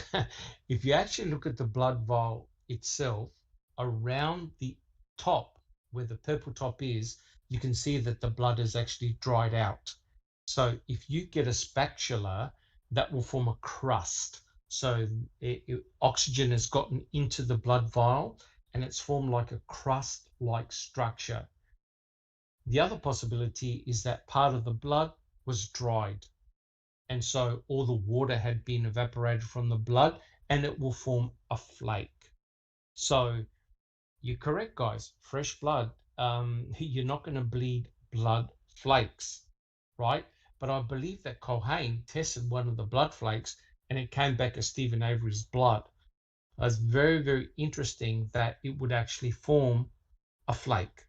look at the blood vial itself, around the top where the purple top is, you can see that the blood is actually dried out. So if you get a spatula, that will form a crust. So oxygen has gotten into the blood vial and it's formed like a crust-like structure. The other possibility is that part of the blood was dried, and so all the water had been evaporated from the blood and it will form a flake. So you're correct, guys. Fresh blood, you're not going to bleed blood flakes, right? But I believe that Culhane tested one of the blood flakes and it came back as Stephen Avery's blood. It's very, very interesting that it would actually form a flake.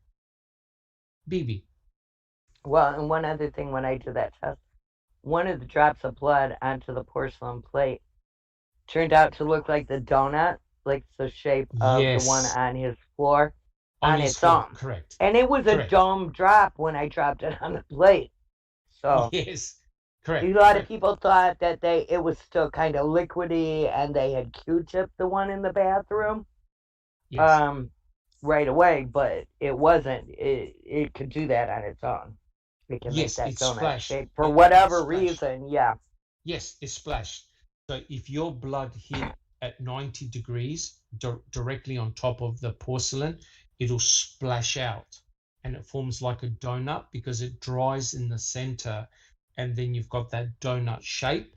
Bibi. Well, and one other thing, when I did that test, one of the drops of blood onto the porcelain plate turned out to look like the donut, like the shape of the one on his floor, on its own. Correct. And it was a dome drop when I dropped it on the plate. So yes, correct. A lot of people thought that it was still kind of liquidy, and they had Q-tipped the one in the bathroom right away, but it wasn't. It could do that on its own. It can make that donut shape for whatever reason. Yeah. Yes, it splashed. So if your blood hit at 90 degrees directly on top of the porcelain, it'll splash out and it forms like a donut because it dries in the center and then you've got that donut shape.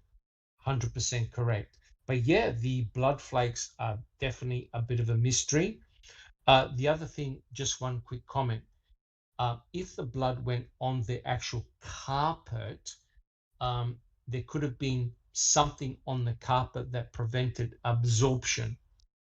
100% correct. But yeah, the blood flakes are definitely a bit of a mystery. The other thing, just one quick comment. If the blood went on the actual carpet, there could have been something on the carpet that prevented absorption.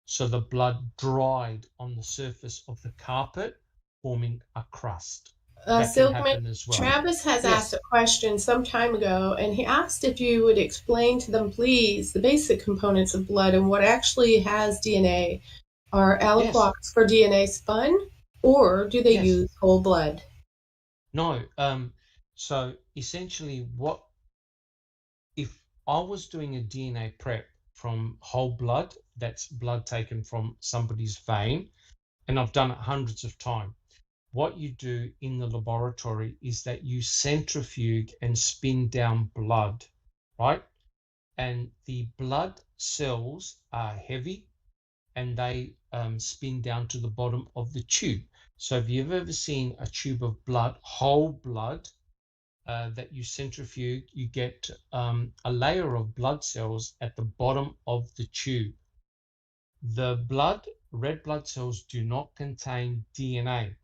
So the blood dried on the surface of the carpet, forming a crust. That can Silkman, happen as well. Travis has asked a question some time ago, and he asked if you would explain to them, please, the basic components of blood and what actually has DNA. Are aliquots for DNA spun, or do they use whole blood? No. So essentially, if I was doing a DNA prep from whole blood, that's blood taken from somebody's vein, and I've done it hundreds of times. What you do in the laboratory is that you centrifuge and spin down blood, right? And the blood cells are heavy and they spin down to the bottom of the tube. So if you've ever seen a tube of blood, whole blood, that you centrifuge, you get a layer of blood cells at the bottom of the tube. The red blood cells do not contain DNA.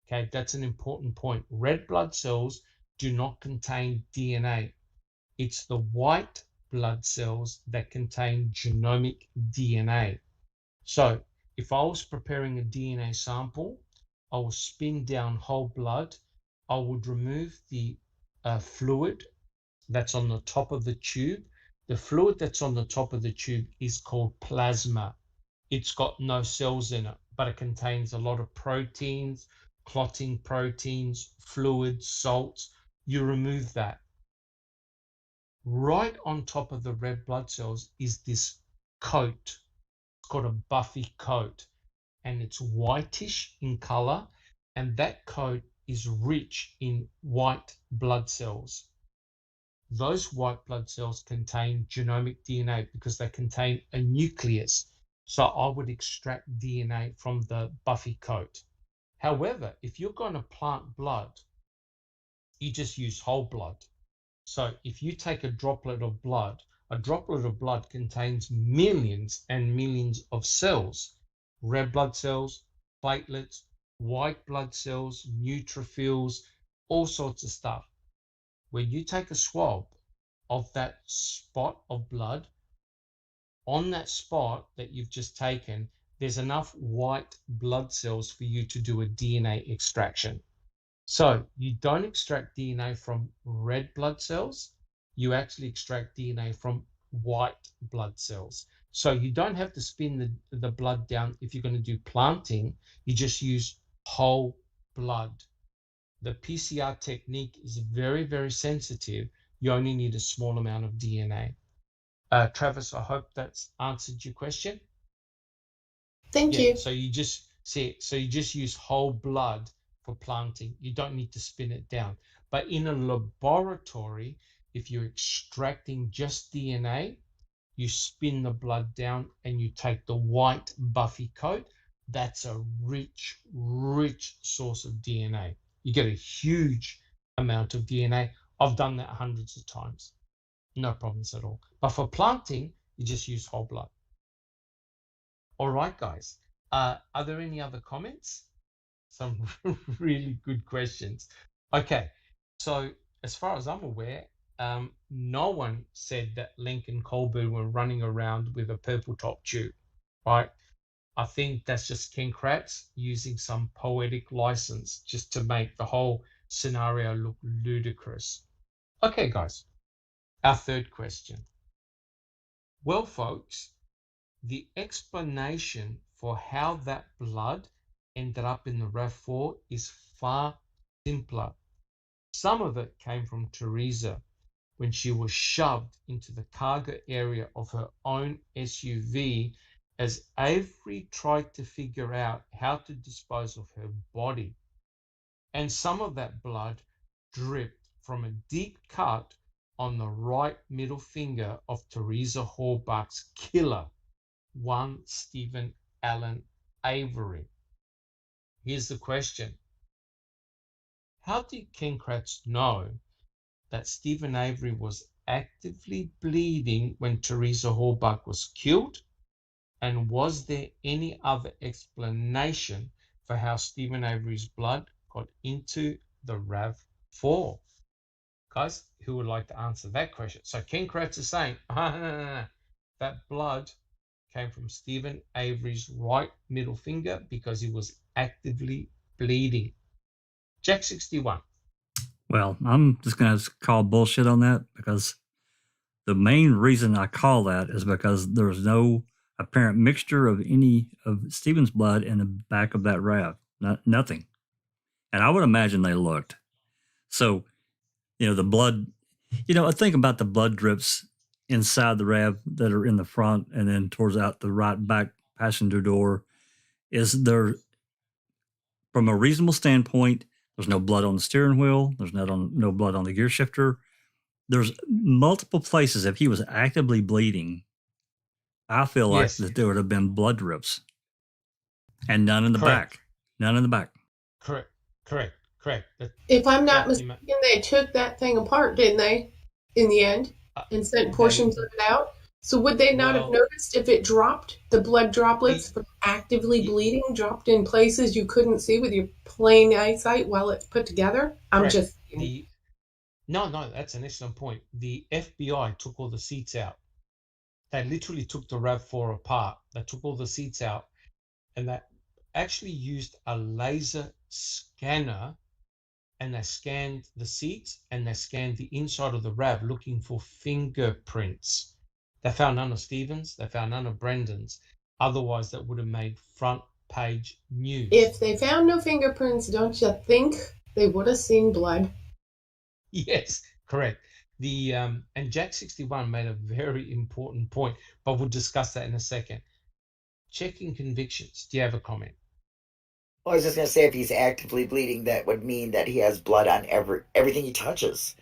Okay, that's an important point. Red blood cells do not contain DNA. It's the white blood cells that contain genomic DNA. So if I was preparing a DNA sample, I will spin down whole blood. I would remove the fluid that's on the top of the tube. The fluid that's on the top of the tube is called plasma. It's got no cells in it, but it contains a lot of proteins, clotting proteins, fluids, salts. You remove that. Right on top of the red blood cells is this coat. It's called a buffy coat, and it's whitish in color, and that coat is rich in white blood cells. Those white blood cells contain genomic DNA because they contain a nucleus. So I would extract DNA from the buffy coat. However, if you're going to plant blood, you just use whole blood. So if you take a droplet of blood contains millions and millions of cells, red blood cells, platelets, white blood cells, neutrophils, all sorts of stuff. When you take a swab of that spot of blood, on that spot that you've just taken, there's enough white blood cells for you to do a DNA extraction. So you don't extract DNA from red blood cells, you actually extract DNA from white blood cells. So you don't have to spin the blood down if you're going to do planting, you just use whole blood. The PCR technique is very, very sensitive. You only need a small amount of DNA. Travis, I hope that's answered your question. Thank you. So you just use whole blood for planting. You don't need to spin it down. But in a laboratory, if you're extracting just DNA, you spin the blood down and you take the white buffy coat. That's a rich, rich source of DNA. You get a huge amount of DNA. I've done that hundreds of times. No problems at all. But for planting, you just use whole blood. All right, guys. Are there any other comments? Some really good questions. Okay, so as far as I'm aware, no one said that Lincoln Colbert were running around with a purple top tube, right? I think that's just Ken Kratz using some poetic license just to make the whole scenario look ludicrous. Okay, guys, our third question. Well, folks, the explanation for how that blood ended up in the RAV4 is far simpler. Some of it came from Teresa when she was shoved into the cargo area of her own SUV as Avery tried to figure out how to dispose of her body. And some of that blood dripped from a deep cut on the right middle finger of Teresa Hallbuck's killer, one Stephen Allen Avery. Here's the question. How did Ken Kratz know that Stephen Avery was actively bleeding when Teresa Halbach was killed? And was there any other explanation for how Stephen Avery's blood got into the RAV4? Guys, who would like to answer that question? So Ken Kratz is saying, no. That blood came from Stephen Avery's right middle finger because he was actively bleeding. Jack 61. Well, I'm just going to call bullshit on that, because the main reason I call that is because there's no apparent mixture of any of Stephen's blood in the back of that RAV. Nothing. And I would imagine they looked. So, the blood, I think about the blood drips inside the RAV that are in the front and then towards out the right back passenger door. Is there, from a reasonable standpoint, there's no blood on the steering wheel. There's no blood on the gear shifter. There's multiple places. If he was actively bleeding, I feel like that there would have been blood drips, and none in the back. None in the back. Correct. If I'm not mistaken, they took that thing apart, didn't they, in the end, and sent portions of it out? So would they not have noticed if it dropped, the blood droplets from actively bleeding dropped in places you couldn't see with your plain eyesight while it's put together? I'm just... No, that's an excellent point. The FBI took all the seats out. They literally took the RAV4 apart. They took all the seats out, and they actually used a laser scanner, and they scanned the seats and they scanned the inside of the RAV looking for fingerprints. They found none of Stephen's. They found none of Brendan's. Otherwise, that would have made front page news. If they found no fingerprints, don't you think they would have seen blood? Yes, correct. And Jack 61 made a very important point, but we'll discuss that in a second. Checking convictions. Do you have a comment? Well, I was just going to say, if he's actively bleeding, that would mean that he has blood on everything he touches.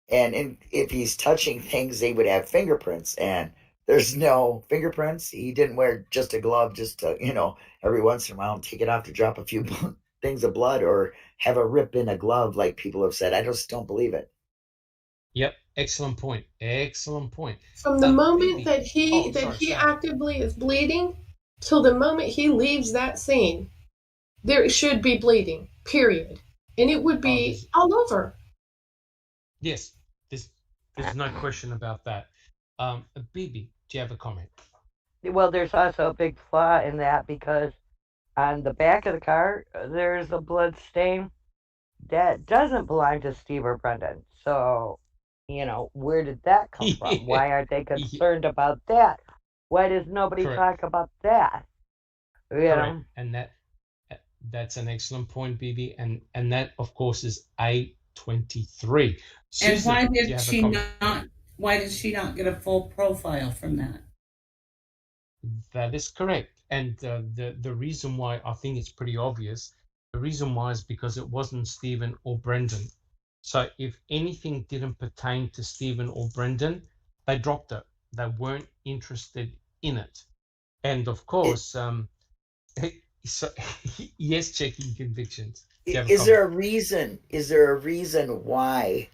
And if he's touching things, they would have fingerprints. And there's no fingerprints. He didn't wear just a glove just to, every once in a while take it off to drop a few things of blood, or have a rip in a glove like people have said. I just don't believe it. Yep. Excellent point. From the moment that he actively is bleeding till the moment he leaves that scene, there should be bleeding, period. And it would be all over. Yes, there's no question about that. Bibi, do you have a comment? Well, there's also a big flaw in that, because on the back of the car, there's a blood stain that doesn't belong to Steve or Brendan. So, where did that come from? Why aren't they concerned about that? Why does nobody talk about that? Correct. And that's an excellent point, Bibi. And that, of course, is A23. Susan, and why did she not get a full profile from that? That is correct. And the reason why I think it's pretty obvious, the reason why is because it wasn't Stephen or Brendan. So if anything didn't pertain to Stephen or Brendan, they dropped it. They weren't interested in it. And of course, yes, checking convictions. Is there a reason why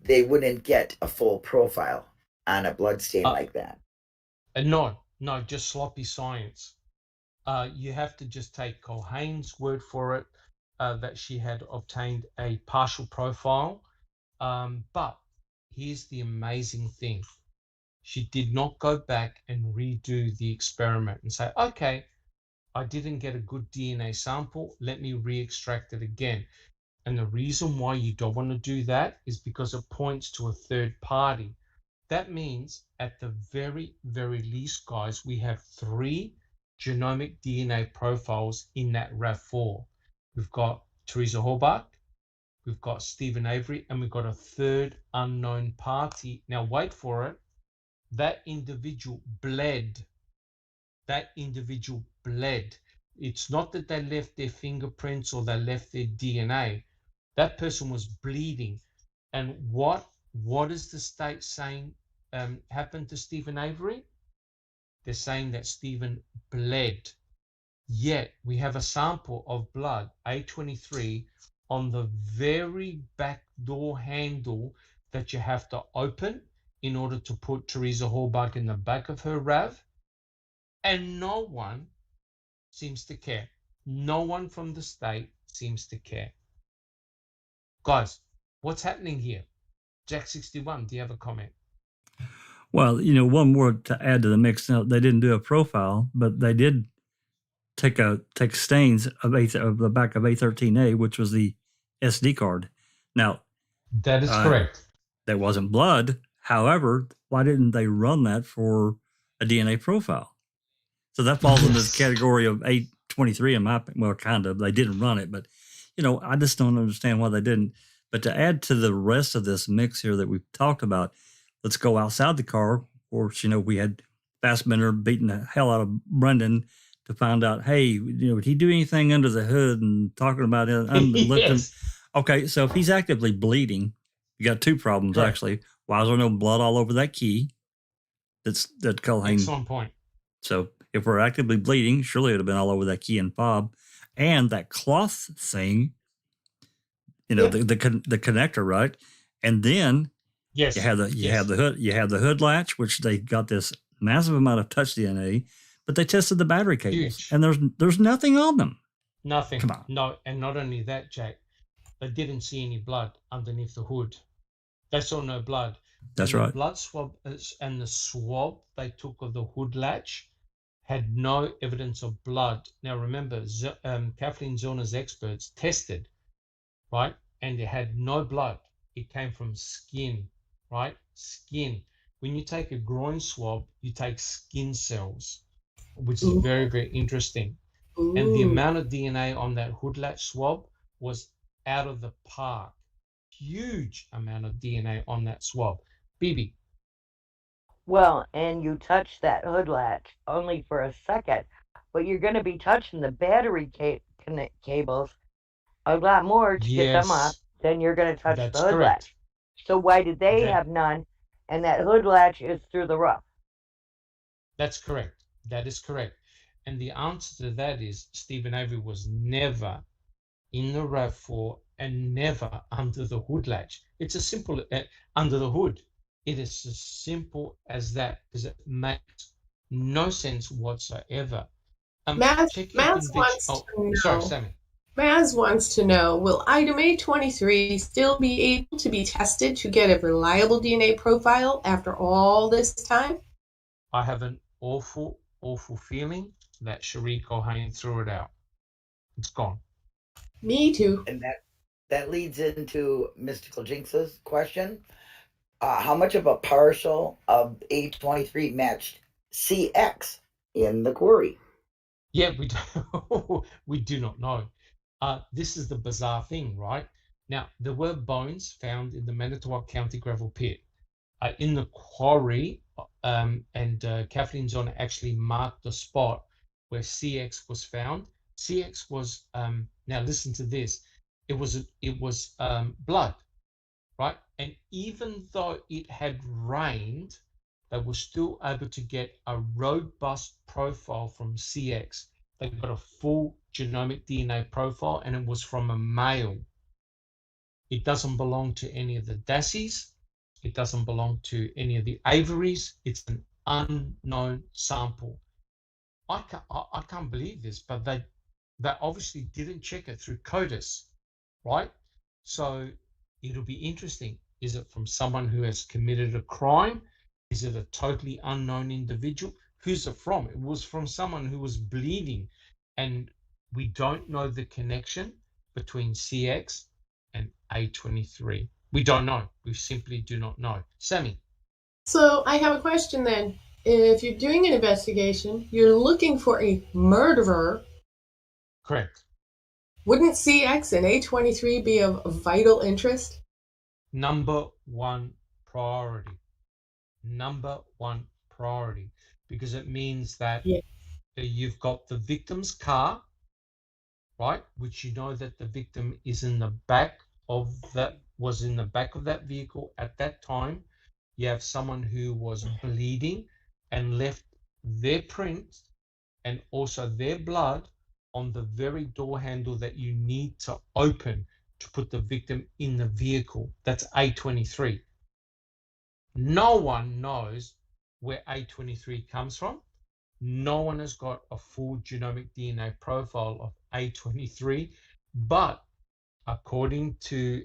they wouldn't get a full profile on a blood stain like that? No, just sloppy science. You have to just take Culhane's word for it, that she had obtained a partial profile. But here's the amazing thing. She did not go back and redo the experiment and say, okay, I didn't get a good DNA sample, let me re-extract it again. And the reason why you don't want to do that is because it points to a third party. That means at the very, very least, guys, we have 3 genomic DNA profiles in that RAV4. We've got Teresa Halbach, we've got Stephen Avery, and we've got a third unknown party. Now, wait for it. That individual bled. It's not that they left their fingerprints or they left their DNA. That person was bleeding. And what is the state saying happened to Stephen Avery? They're saying that Stephen bled. Yet we have a sample of blood, A23, on the very back door handle that you have to open in order to put Teresa Hallbuck in the back of her RAV, and no one seems to care. No one from the state seems to care. Guys, what's happening here? Jack 61, do you have a comment? Well, one more to add to the mix. Now, they didn't do a profile, but they did take stains of the back of A13A, which was the SD card. Now, that is correct. That wasn't blood. However, why didn't they run that for a DNA profile? So that falls in this category of A23 in my opinion. Well, kind of. They didn't run it, but I just don't understand why they didn't. But to add to the rest of this mix here that we've talked about, let's go outside the car. Of course, we had Fassbender beating the hell out of Brendan to find out, hey, would he do anything under the hood and talking about it? Yes. Okay, so if he's actively bleeding, you got two problems, Correct. Actually. Why is there no blood all over that key? That Culhane. Excellent point. So if we're actively bleeding, surely it would have been all over that key and fob. And that cloth thing, the connector, right? And then yes, you have the hood latch, which they got this massive amount of touch DNA, but they tested the battery cables, and there's nothing on them. Nothing. Come on. No, and not only that, Jack, they didn't see any blood underneath the hood. They saw no blood. That's right. The blood swab and the swab they took of the hood latch had no evidence of blood. Now remember, Kathleen Zellner's experts tested, right? And it had no blood. It came from skin, right? Skin. When you take a groin swab, you take skin cells, which is very, very interesting. Ooh. And the amount of DNA on that hood latch swab was out of the park. Huge amount of DNA on that swab. Bibi. Well, and you touch that hood latch only for a second, but you're going to be touching the battery cables a lot more to get them up than you're going to touch the hood latch. So why did they have none, and that hood latch is through the roof? That's correct. That is correct. And the answer to that is Stephen Avery was never in the RAV4 and never under the hood latch. It's a simple under the hood. It is as simple as that because it makes no sense whatsoever. Maz wants to know. Sorry, Sammy. Maz wants to know, will item A23 still be able to be tested to get a reliable DNA profile after all this time? I have an awful feeling that Cherie Culhane threw it out. It's gone. Me too. And that leads into Mystical Jinx's question. How much of a partial of A23 matched CX in the query? Yeah, we do not know. This is the bizarre thing, right? Now, there were bones found in the Manitowoc County gravel pit. In the quarry, and Kathleen Zellner actually marked the spot where CX was found. CX was, now listen to this, it was blood, right? And even though it had rained, they were still able to get a robust profile from CX. They got a full genomic DNA profile, and it was from a male. It doesn't belong to any of the Dasseys. It doesn't belong to any of the Averys. It's an unknown sample. I can't believe this, but they obviously didn't check it through CODIS, right? So it'll be interesting. Is it from someone who has committed a crime? Is it a totally unknown individual? Who's it from? It was from someone who was bleeding, and we don't know the connection between CX and A23. We don't know. We simply do not know. Sammy. So I have a question then. If you're doing an investigation, you're looking for a murderer. Correct. Wouldn't CX and A23 be of vital interest? Number one priority. Number one priority. Because it means that you've got the victim's car, right? Which you know that the victim is in the back of that, was in the back of that vehicle at that time. You have someone who was bleeding and left their print and also their blood on the very door handle that you need to open to put the victim in the vehicle. That's A23. No one knows where A23 comes from. No one has got a full genomic DNA profile of A23, but according to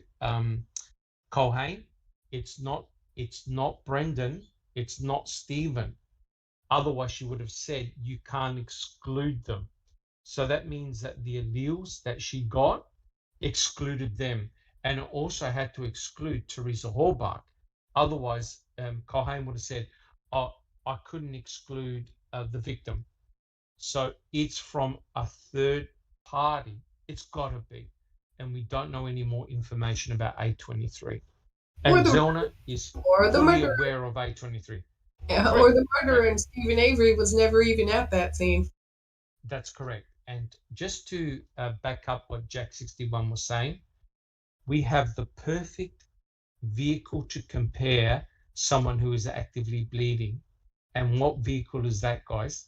Culhane, it's not Brendan, it's not Stephen. Otherwise, she would have said you can't exclude them. So that means that the alleles that she got excluded them, and it also had to exclude Teresa Horbach. Otherwise, Culhane would have said, "Oh, I couldn't exclude the victim." So it's from a third party. It's got to be, and we don't know any more information about A23. And Zellner is fully aware of A23. Yeah, correct. Or the murderer and Stephen Avery was never even at that scene. That's correct. And just to back up what Jack 61 was saying, we have the perfect vehicle to compare someone who is actively bleeding. And what vehicle is that, guys?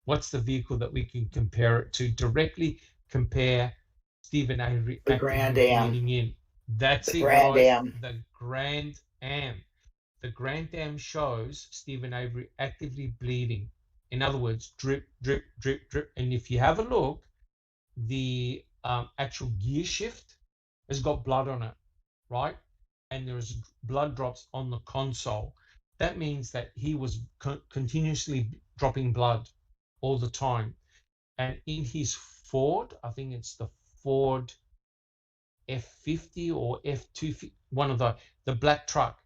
What's the vehicle that we can compare it to? Directly compare Stephen Avery actively bleeding in. That's it, guys. The Grand Am. The Grand Am shows Stephen Avery actively bleeding. In other words, drip, drip, drip, drip. And if you have a look, the actual gear shift has got blood on it, right? And there's blood drops on the console. That means that he was continuously dropping blood all the time. And in his Ford, I think it's the Ford F50 or F250, one of the black truck,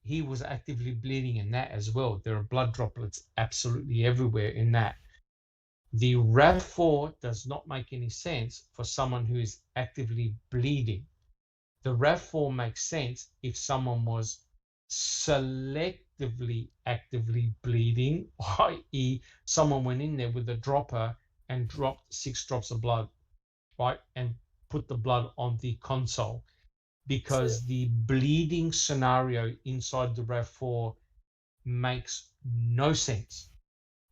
he was actively bleeding in that as well. There are blood droplets absolutely everywhere in that. The RAV4 does not make any sense for someone who is actively bleeding. The RAV4 makes sense if someone was selectively actively bleeding, i.e. someone went in there with a dropper and dropped 6 drops of blood, right, and put the blood on the console. Because the bleeding scenario inside the RAV4 makes no sense.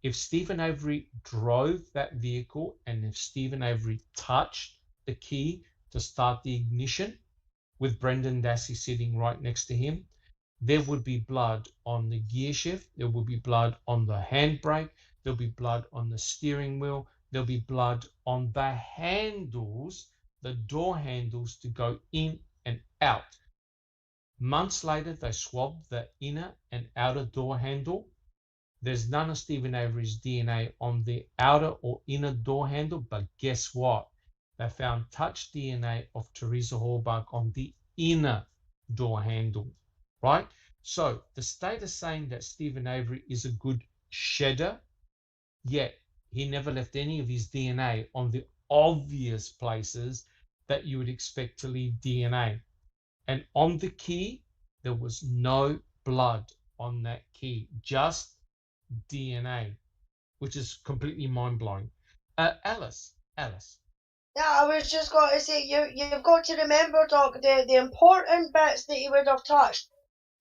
If Stephen Avery drove that vehicle and if Stephen Avery touched the key to start the ignition with Brendan Dassey sitting right next to him, there would be blood on the gear shift, there will be blood on the handbrake, there'll be blood on the steering wheel, there'll be blood on the handles, the door handles to go in and out. Months later, they swabbed the inner and outer door handle. There's none of Stephen Avery's DNA on the outer or inner door handle, but guess what? They found touch DNA of Teresa Horbach on the inner door handle, right? So the state is saying that Stephen Avery is a good shedder, yet he never left any of his DNA on the obvious places that you would expect to leave DNA. And on the key, there was no blood on that key, just DNA, which is completely mind-blowing. Alice. Yeah, I was just going to say, you've got to remember, Doc, the important bits that he would have touched.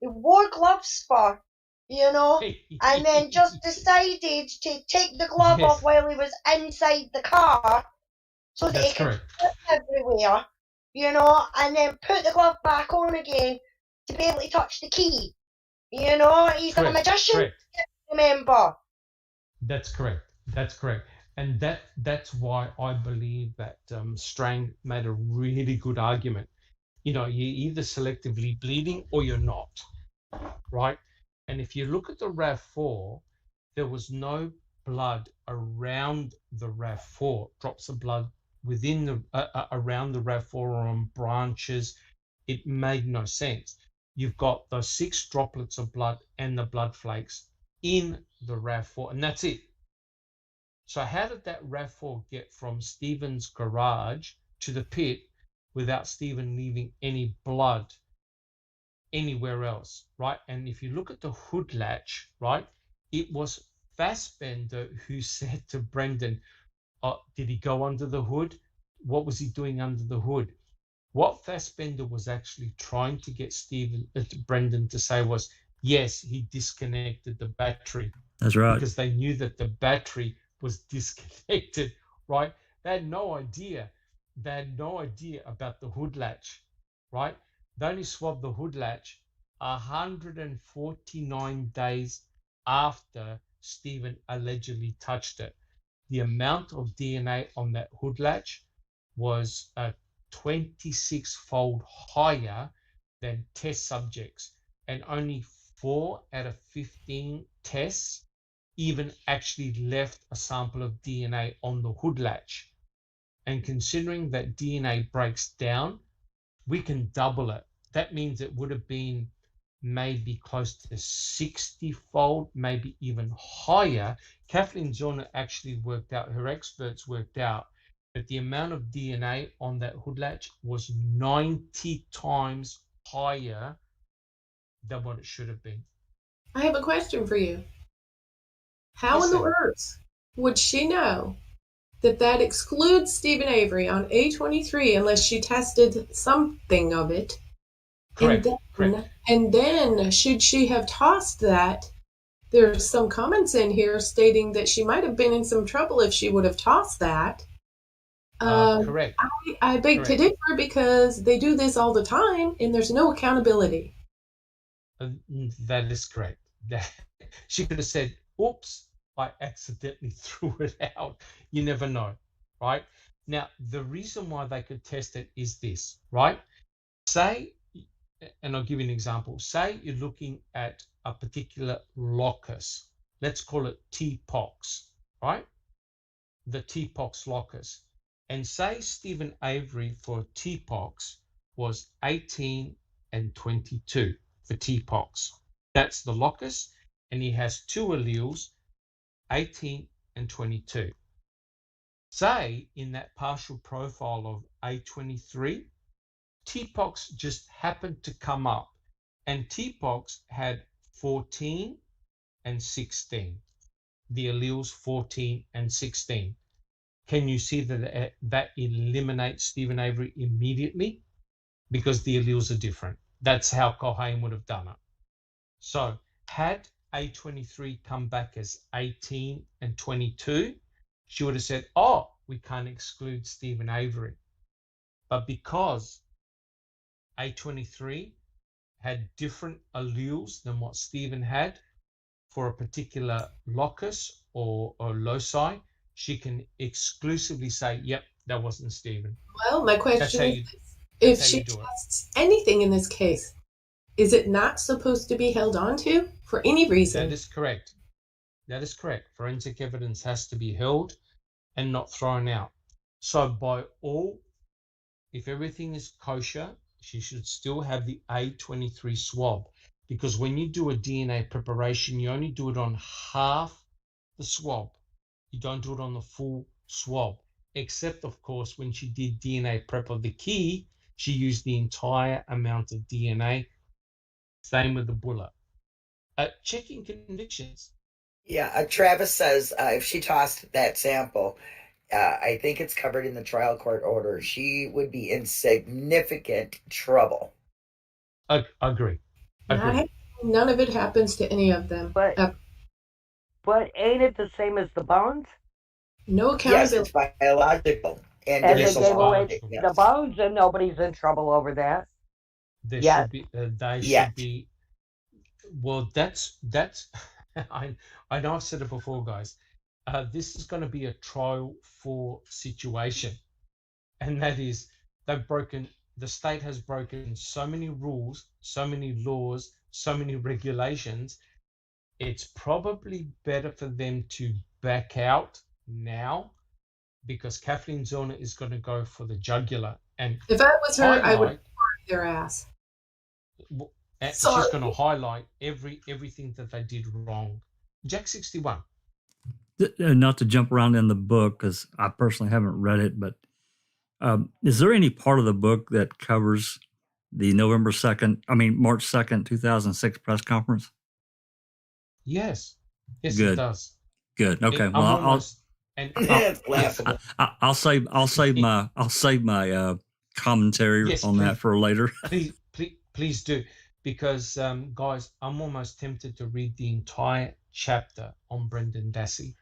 He wore gloves for, and then just decided to take the glove off while he was inside the car so that he could flip everywhere, and then put the glove back on again to be able to touch the key. He's a magician, remember. That's correct. And that's why I believe that Strang made a really good argument. You're either selectively bleeding or you're not, right? And if you look at the RAV4, there was no blood around the RAV4, drops of blood within the around the RAV4 or on branches. It made no sense. You've got those 6 droplets of blood and the blood flakes in the RAV4, and that's it. So how did that RAV4 get from Stephen's garage to the pit without Stephen leaving any blood anywhere else, right? And if you look at the hood latch, right, it was Fassbender who said to Brendan, did he go under the hood? What was he doing under the hood? What Fassbender was actually trying to get Brendan to say was, yes, he disconnected the battery. That's right. Because they knew that the battery was disconnected, right? They had no idea they had no idea about the hood latch, right? They only swabbed the hood latch 149 days after Stephen allegedly touched it. The amount of DNA on that hood latch was 26-fold higher than test subjects, and only 4 out of 15 tests even actually left a sample of DNA on the hood latch. And considering that DNA breaks down, we can double it. That means it would have been maybe close to 60-fold, maybe even higher. Kathleen Zellner actually worked out, her experts worked out, that the amount of DNA on that hood latch was 90 times higher than what it should have been. I have a question for you. How in the earth would she know that excludes Stephen Avery on A23 unless she tested something of it? Correct. And then should she have tossed that? There's some comments in here stating that she might have been in some trouble if she would have tossed that. Correct. I beg to differ because they do this all the time and there's no accountability. That is correct. She could have said, oops, I accidentally threw it out. You never know, right? Now, the reason why they could test it is this, right? Say, and I'll give you an example. Say you're looking at a particular locus. Let's call it T-pox, right? The T-pox locus. And say Stephen Avery for T-pox was 18 and 22 for T-pox. That's the locus, and he has 2 alleles, 18 and 22. Say in that partial profile of A23, T-pox just happened to come up, and T-pox had 14 and 16. The alleles 14 and 16. Can you see that that eliminates Stephen Avery immediately? Because the alleles are different. That's how Cohen would have done it. So had A23 come back as 18 and 22, she would have said, oh, we can't exclude Stephen Avery. But because A23 had different alleles than what Stephen had for a particular locus or loci, she can exclusively say, yep, that wasn't Stephen. Well, my question is, if she tests anything in this case, is it not supposed to be held on to for any reason? That is correct. That is correct. Forensic evidence has to be held and not thrown out. So by all, if everything is kosher, she should still have the A23 swab, because when you do a DNA preparation, you only do it on half the swab. You don't do it on the full swab, except, of course, when she did DNA prep of the key, she used the entire amount of DNA. Same with the bullet. Checking convictions. Yeah, Travis says if she tossed that sample, I think it's covered in the trial court order, she would be in significant trouble. Agree. None of it happens to any of them. But ain't it the same as the bones? No accountability. Yes, it's biological. And they gave away the bones, and nobody's in trouble over that. There should be. Should be. Well, that's. I know I've said it before, guys. This is going to be a trial for situation, and that is the state has broken so many rules, so many laws, so many regulations. It's probably better for them to back out now, because Kathleen Zellner is going to go for the jugular. And if I was her, I would party their ass. She's going to highlight everything that they did wrong. Jack 61. Not to jump around in the book, because I personally haven't read it, but is there any part of the book that covers the March 2nd, 2006 press conference? Yes. Yes, Good. It does. Good. Okay. I'll save my commentary on that for later. Please do, because guys, I'm almost tempted to read the entire chapter on Brendan Dassey,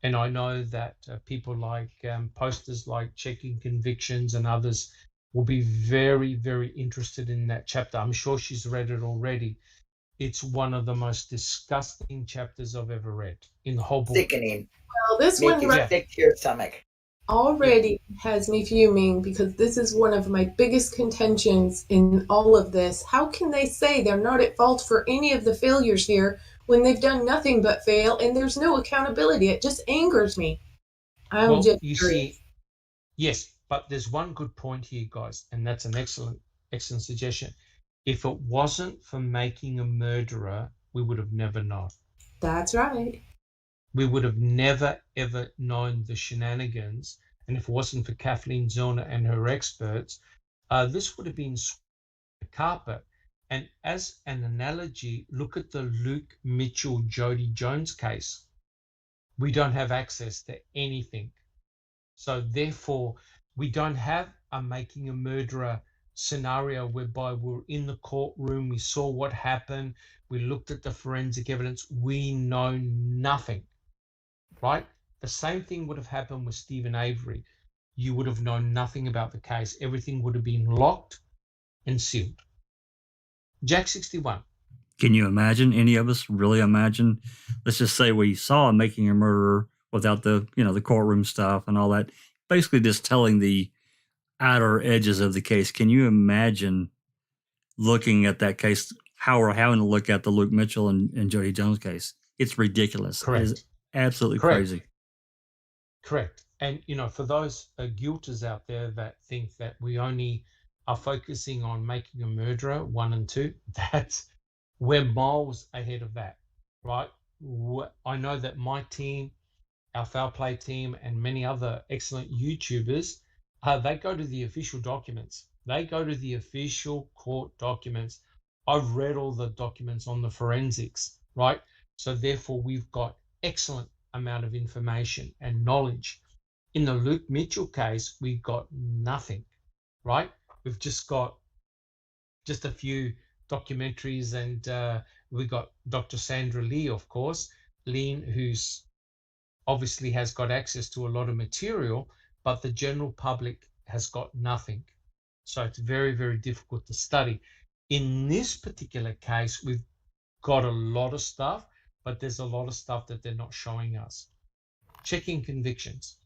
And I know that people like posters like Checking Convictions and others will be very, very interested in that chapter. I'm sure she's read it already. It's one of the most disgusting chapters I've ever read in the whole book. Sickening. Well, this Make one you sick to your stomach. Already has me fuming because this is one of my biggest contentions in all of this. How can they say they're not at fault for any of the failures here when they've done nothing but fail and there's no accountability? It just angers me. Yes, but there's one good point here, guys, and that's an excellent suggestion. If it wasn't for Making a Murderer, we would have never known. That's right. We would have never, ever known the shenanigans. And if it wasn't for Kathleen Zellner and her experts, this would have been the carpet. And as an analogy, look at the Luke Mitchell Jody Jones case. We don't have access to anything. So therefore, we don't have a Making a Murderer scenario whereby we're in the courtroom, we saw what happened, we looked at the forensic evidence, we know nothing. Right? The same thing would have happened with Stephen Avery. You would have known nothing about the case. Everything would have been locked and sealed. Jack 61. Can you imagine, any of us really imagine, let's just say we saw Making a Murderer without the, the courtroom stuff and all that, basically just telling the outer edges of the case. Can you imagine looking at that case, how we're having to look at the Luke Mitchell and Jody Jones case? It's ridiculous. Correct. It is absolutely Correct. crazy. Correct. And, for those guilters out there that think that we only are focusing on Making a Murderer 1 and 2, we're miles ahead of that, right? I know that my team, our Foul Play team, and many other excellent YouTubers, they go to the official documents. They go to the official court documents. I've read all the documents on the forensics, right? So therefore, we've got excellent amount of information and knowledge. In the Luke Mitchell case, we got nothing, right? We've just got just a few documentaries, and we got Dr. Sandra Lee, of course, Lean, who's obviously has got access to a lot of material, but the general public has got nothing. So it's very, very difficult to study. In this particular case, we've got a lot of stuff, but there's a lot of stuff that they're not showing us. Checking Convictions.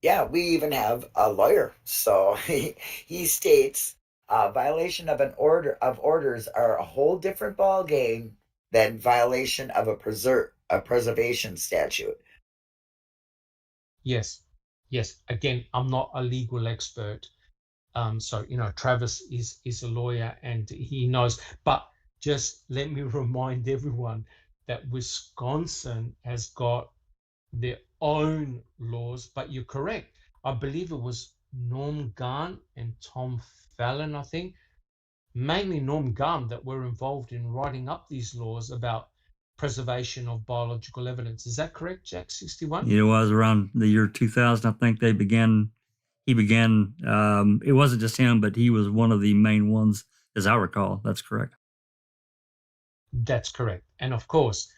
Yeah, we even have a lawyer. So he states violation of orders are a whole different ball game than violation of a preservation statute. Yes. Again, I'm not a legal expert. So, Travis is a lawyer and he knows. But just let me remind everyone that Wisconsin has got their own laws. But you're correct. I believe it was Norm Gunn and Tom Fallon, I think, mainly Norm Gunn, that were involved in writing up these laws about preservation of biological evidence. Is that correct, Jack 61? It was around the year 2000, I think he began, it wasn't just him, but he was one of the main ones, as I recall. That's correct. That's correct. And of course,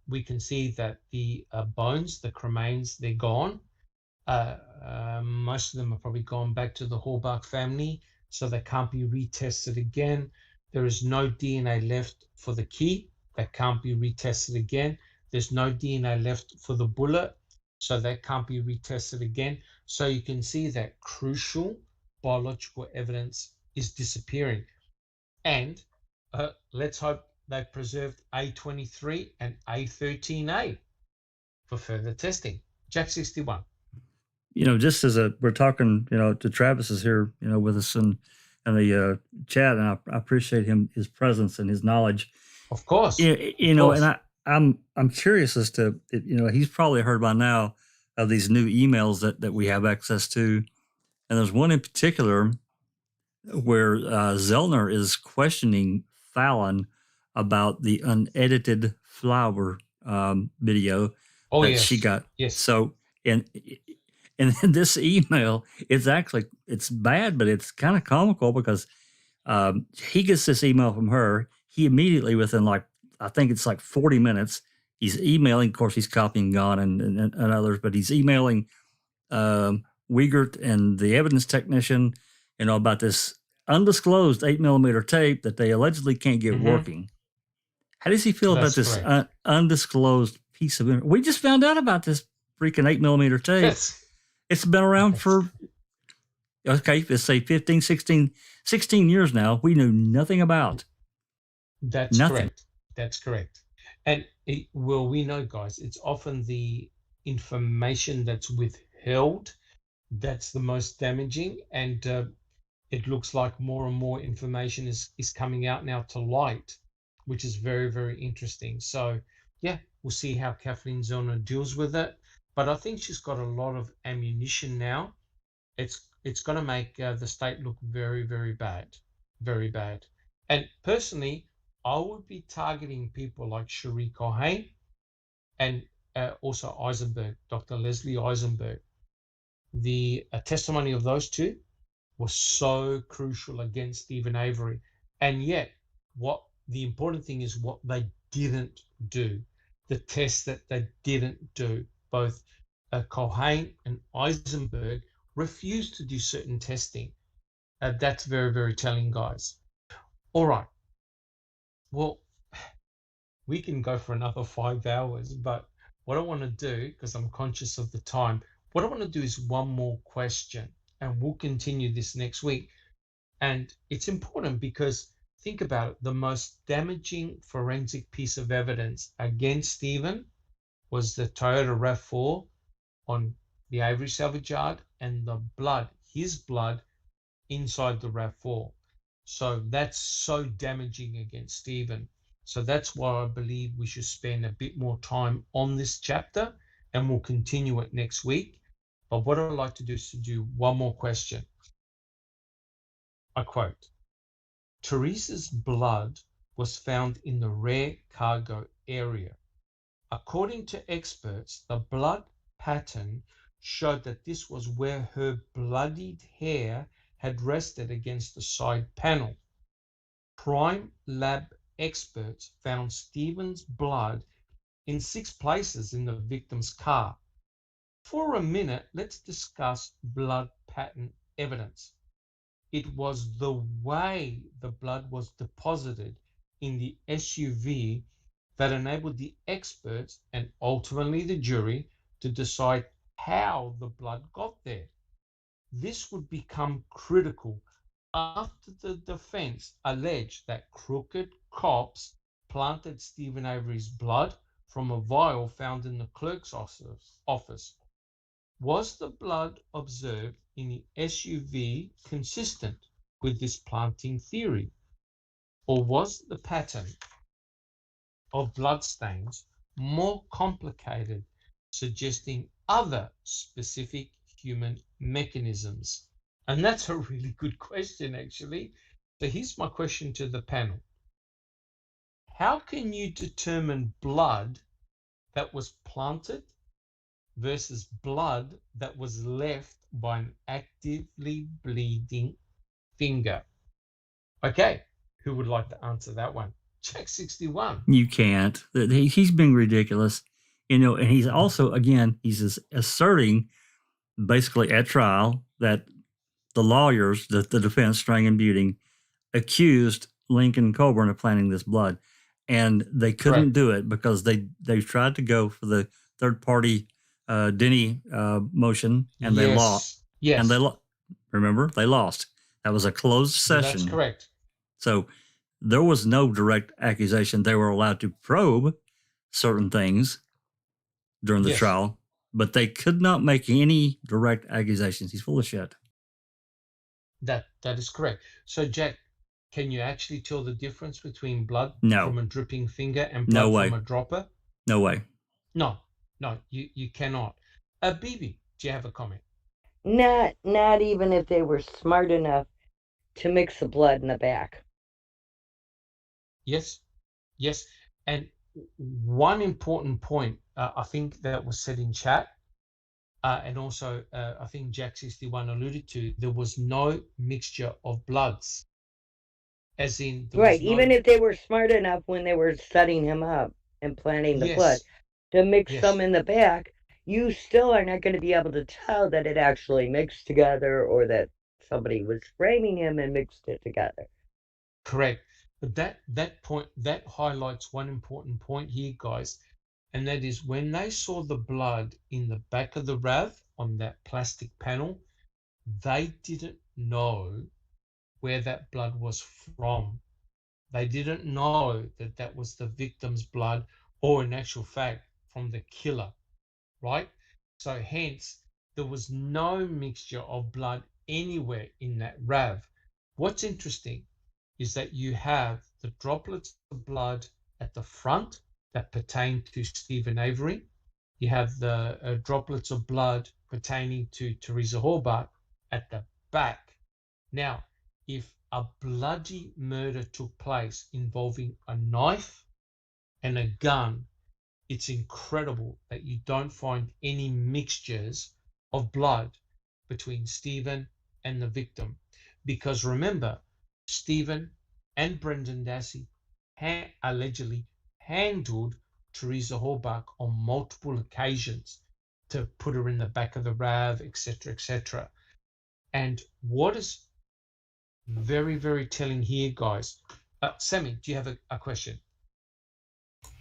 we can see that the bones, the cremains, they're gone. Most of them are probably gone back to the Hallbach family, so they can't be retested again. There is no DNA left for the key. That can't be retested again. There's no DNA left for the bullet, so that can't be retested again. So you can see that crucial biological evidence is disappearing. And let's hope they've preserved A23 and A13A for further testing. Jack 61. Just as we're talking, to Travis is here, with us in the chat, and I appreciate his presence and his knowledge. Of course. And I'm curious as to, he's probably heard by now of these new emails that we have access to. And there's one in particular where Zellner is questioning Fallon about the unedited flower video that she got. Yes. So, and this email, it's bad, but it's kind of comical because he gets this email from her. He immediately, within I think it's 40 minutes, he's emailing. Of course, he's copying Gone and others, but he's emailing Wiegert and the evidence technician, about this undisclosed 8mm tape that they allegedly can't get working. How does he feel about this undisclosed piece of information? We just found out about this freaking 8mm tape. Yes. It's been around for, let's say 15, 16 years now. We knew nothing about. That's correct. That's correct. And we know, guys, it's often the information that's withheld that's the most damaging. And it looks like more and more information is coming out now to light, which is very, very interesting. So, yeah, we'll see how Kathleen Zellner deals with it. But I think she's got a lot of ammunition now. It's going to make the state look very, very bad, very bad. And personally, I would be targeting people like Cherie Cohen and also Eisenberg, Dr. Leslie Eisenberg. The testimony of those two was so crucial against Stephen Avery. And yet, the important thing is what they didn't do, the tests that they didn't do. Both Cohen and Eisenberg refused to do certain testing. That's very, very telling, guys. All right. Well, we can go for another 5 hours, but what I want to do, because I'm conscious of the time, what I want to do is one more question, and we'll continue this next week. And it's important because think about it. The most damaging forensic piece of evidence against Stephen was the Toyota RAV4 on the Avery salvage yard and the blood, his blood, inside the RAV4. So that's so damaging against Stephen. So that's why I believe we should spend a bit more time on this chapter, and we'll continue it next week. But what I'd like to do is to do one more question. I quote, Teresa's blood was found in the rare cargo area. According to experts, the blood pattern showed that this was where her bloodied hair had rested against the side panel. Crime lab experts found Stephen's blood in 6 places in the victim's car. For a minute, let's discuss blood pattern evidence. It was the way the blood was deposited in the SUV that enabled the experts and ultimately the jury to decide how the blood got there. This would become critical after the defense alleged that crooked cops planted Stephen Avery's blood from a vial found in the clerk's office. Was the blood observed in the SUV consistent with this planting theory? Or was the pattern of bloodstains more complicated, suggesting other specific human mechanisms? And that's a really good question, actually. So here's my question to the panel. How can you determine blood that was planted versus blood that was left by an actively bleeding finger? Okay, who would like to answer that one? Check 61. You can't. He's being ridiculous. And he's also, again, he's asserting basically at trial that the lawyers, the defense, Strang and Buting, accused Lincoln Coburn of planting this blood. And they couldn't do it because they tried to go for the third-party Denny motion, and they lost. Yes. And remember, they lost. That was a closed session. That's correct. So there was no direct accusation. They were allowed to probe certain things during the trial, but they could not make any direct accusations. He's full of shit. That is correct. So, Jack, can you actually tell the difference between blood from a dripping finger and blood from a dropper? No way. No, you cannot. Bibi, do you have a comment? Not even if they were smart enough to mix the blood in the back. Yes. And one important point, I think that was said in chat, and also I think Jack 61 alluded to, there was no mixture of bloods. As in, Right, even if they were smart enough when they were setting him up and planting the blood, to mix some in the back, you still are not going to be able to tell that it actually mixed together or that somebody was framing him and mixed it together. Correct. But that highlights one important point here, guys, and that is when they saw the blood in the back of the RAV on that plastic panel, they didn't know where that blood was from. They didn't know that that was the victim's blood, or in actual fact, from the killer, right? So hence, there was no mixture of blood anywhere in that RAV. What's interesting is that you have the droplets of blood at the front that pertain to Stephen Avery. You have the droplets of blood pertaining to Teresa Halbach at the back. Now, if a bloody murder took place involving a knife and a gun, it's incredible that you don't find any mixtures of blood between Stephen and the victim. Because remember, Stephen and Brendan Dassey allegedly handled Teresa Halbach on multiple occasions to put her in the back of the RAV, etc., etc. And what is very, very telling here, guys. Sammy, do you have a question?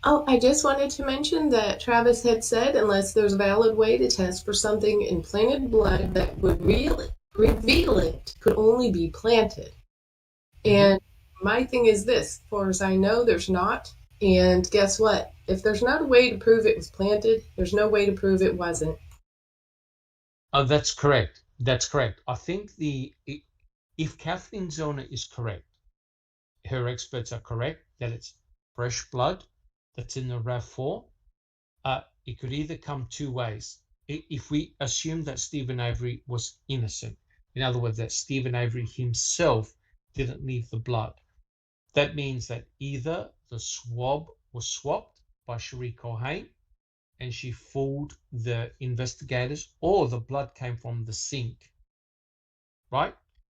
Oh, I just wanted to mention that Travis had said, unless there's a valid way to test for something in planted blood that would reveal it, could only be planted. And my thing is this, as far as I know, there's not. And guess what? If there's not a way to prove it was planted, there's no way to prove it wasn't. Oh, that's correct. That's correct. I think if Kathleen Zellner is correct, her experts are correct that it's fresh blood that's in the RAV4, it could either come two ways. If we assume that Stephen Avery was innocent, in other words, that Stephen Avery himself didn't leave the blood, that means that either the swab was swapped by Cherie Culhane and she fooled the investigators, or the blood came from the sink, right?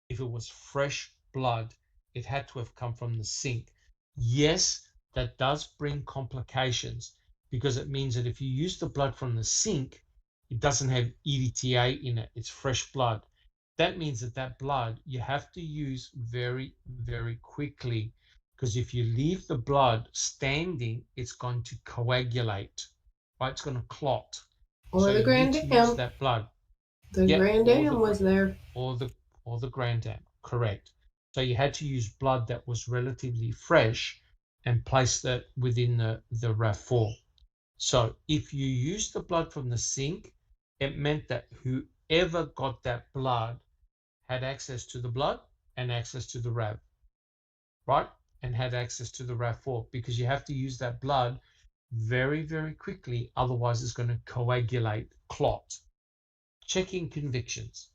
If it was fresh blood, it had to have come from the sink. Yes, that does bring complications, because it means that if you use the blood from the sink, it doesn't have EDTA in it. It's fresh blood. That means that blood you have to use very, very quickly, because if you leave the blood standing, it's going to coagulate, right? It's going to clot. Or so the Grand Dam. That blood. The Grand Dam was there. Or the Grand Dam, correct. So you had to use blood that was relatively fresh and place that within the RAV4. So if you use the blood from the sink, it meant that whoever got that blood had access to the blood and access to the RAV, right? And had access to the RAV4, because you have to use that blood very, very quickly. Otherwise, it's going to coagulate, clot. Checking convictions.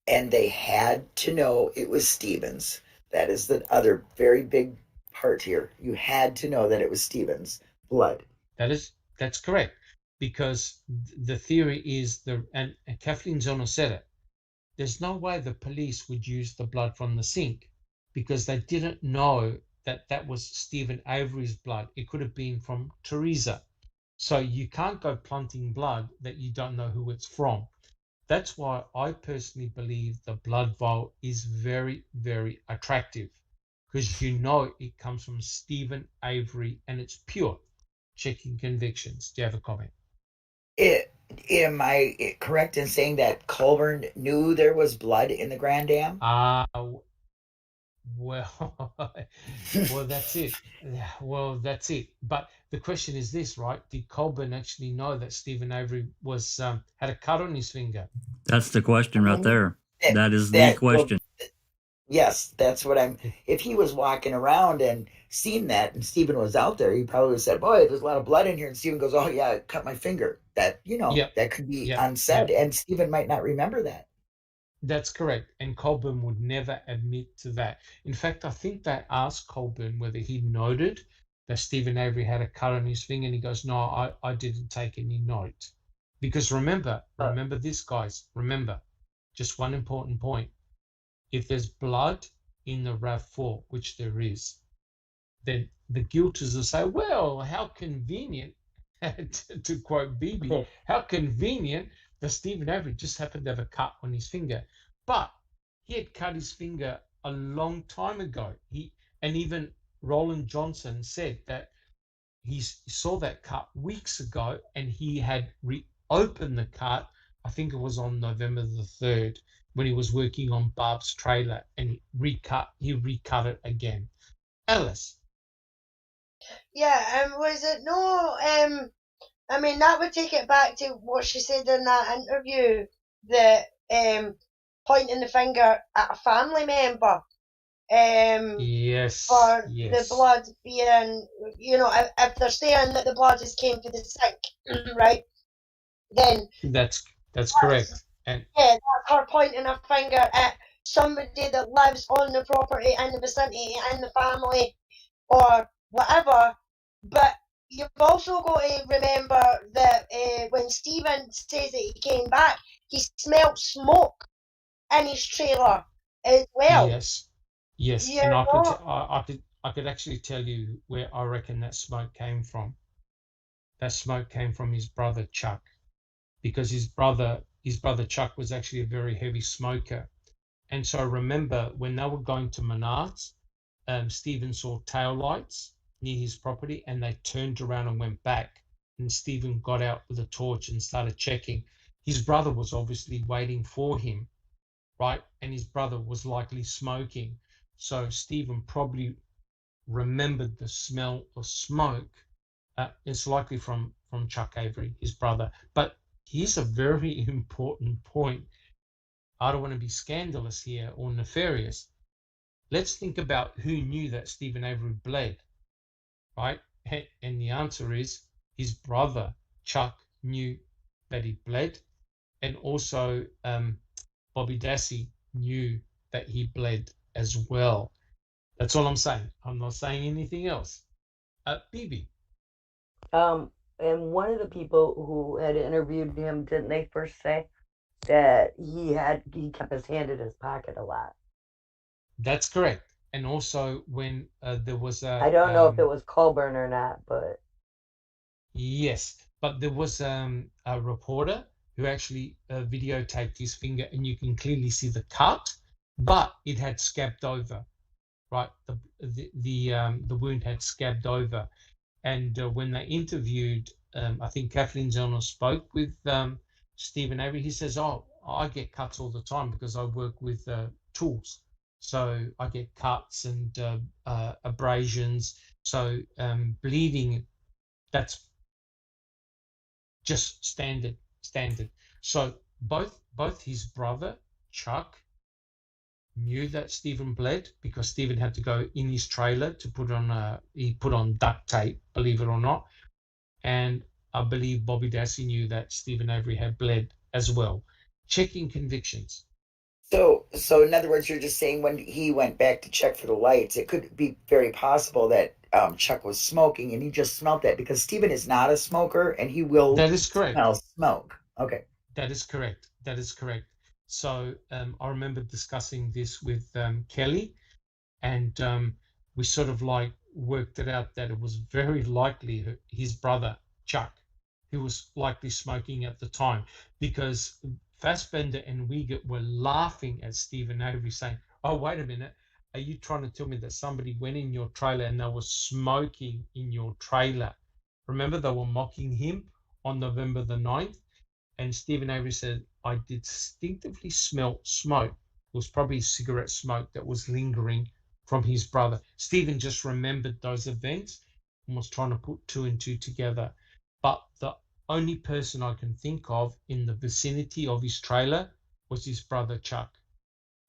And they had to know it was Stevens. That is the other very big part here. You had to know that it was Stevens' blood. That's correct, because the theory is and Kathleen Zellner said it. There's no way the police would use the blood from the sink, because they didn't know that was Stephen Avery's blood. It could have been from Teresa. So you can't go planting blood that you don't know who it's from. That's why I personally believe the blood vial is very, very attractive, because you know it comes from Stephen Avery and it's pure. Checking convictions. Do you have a comment? Am I correct in saying that Colburn knew there was blood in the Grand Dam? Well, that's it. Well, that's it. But the question is this, right? Did Colburn actually know that Stephen Avery was had a cut on his finger? That's the question right there. That is the question. Well, yes, that's what if he was walking around and seen that and Stephen was out there, he probably said, boy, there's a lot of blood in here. And Stephen goes, oh yeah, I cut my finger. That, that could be unsaid. And Stephen might not remember that. That's correct. And Colburn would never admit to that. In fact, I think they asked Colburn whether he noted that Stephen Avery had a cut on his finger, and he goes, no, I didn't take any note. Because remember this, guys, remember, just one important point. If there's blood in the RAV4, which there is, then the guilters will say, well, how convenient, to quote Bibi, how convenient that Stephen Avery just happened to have a cut on his finger. But he had cut his finger a long time ago. And even Roland Johnson said that he saw that cut weeks ago, and he had reopened the cut. I think it was on November the 3rd when he was working on Barb's trailer, and he recut it again. Alice. Yeah, was it no? I mean, that would take it back to what she said in that interview, that pointing the finger at a family member. Yes. For the blood being, if they're saying that the blood just came to the sink, right? Then that's correct. And yeah, that's her pointing her finger at somebody that lives on the property, in the vicinity, in the family, or whatever. But you've also got to remember that when Stephen says that he came back, he smelled smoke in his trailer as well. Yes, and I could actually tell you where I reckon that smoke came from. That smoke came from his brother Chuck, because his brother Chuck was actually a very heavy smoker. And so I remember when they were going to Menards, Stephen saw tail lights near his property, and they turned around and went back. And Stephen got out with a torch and started checking. His brother was obviously waiting for him, right? And his brother was likely smoking. So Stephen probably remembered the smell of smoke. It's likely from Chuck Avery, his brother. But here's a very important point. I don't want to be scandalous here or nefarious. Let's think about who knew that Stephen Avery bled, right? And the answer is his brother Chuck knew that he bled, and also Bobby Dassey knew that he bled as well. That's all I'm saying. I'm not saying anything else. Bibi. And one of the people who had interviewed him, didn't they first say that he kept his hand in his pocket a lot? That's correct. And also when there was I don't know if it was Colburn or not, but yes, but there was a reporter who actually videotaped his finger, and you can clearly see the cut, but it had scabbed over, right? The wound had scabbed over, and when they interviewed, I think Kathleen Zellner spoke with Stephen Avery. He says, "Oh, I get cuts all the time because I work with tools, so I get cuts and abrasions. So bleeding, that's just standard. So both his brother Chuck knew that Stephen bled, because Stephen had to go in his trailer to put on duct tape, believe it or not. And I believe Bobby Dassey knew that Stephen Avery had bled as well. Checking convictions. So in other words, you're just saying when he went back to check for the lights, it could be very possible that Chuck was smoking, and he just smelled that, because Stephen is not a smoker, and he will smell smoke. Okay. That is correct. So I remember discussing this with Kelly, and we sort of like worked it out that it was very likely his brother Chuck, who was likely smoking at the time, because Fassbender and Wiegert were laughing at Stephen Avery, saying, "Oh, wait a minute, are you trying to tell me that somebody went in your trailer and they were smoking in your trailer?" Remember, they were mocking him on November the 9th, and Stephen Avery said, "I distinctively smelt smoke." It was probably cigarette smoke that was lingering from his brother. Stephen just remembered those events and was trying to put two and two together. But the only person I can think of in the vicinity of his trailer was his brother Chuck,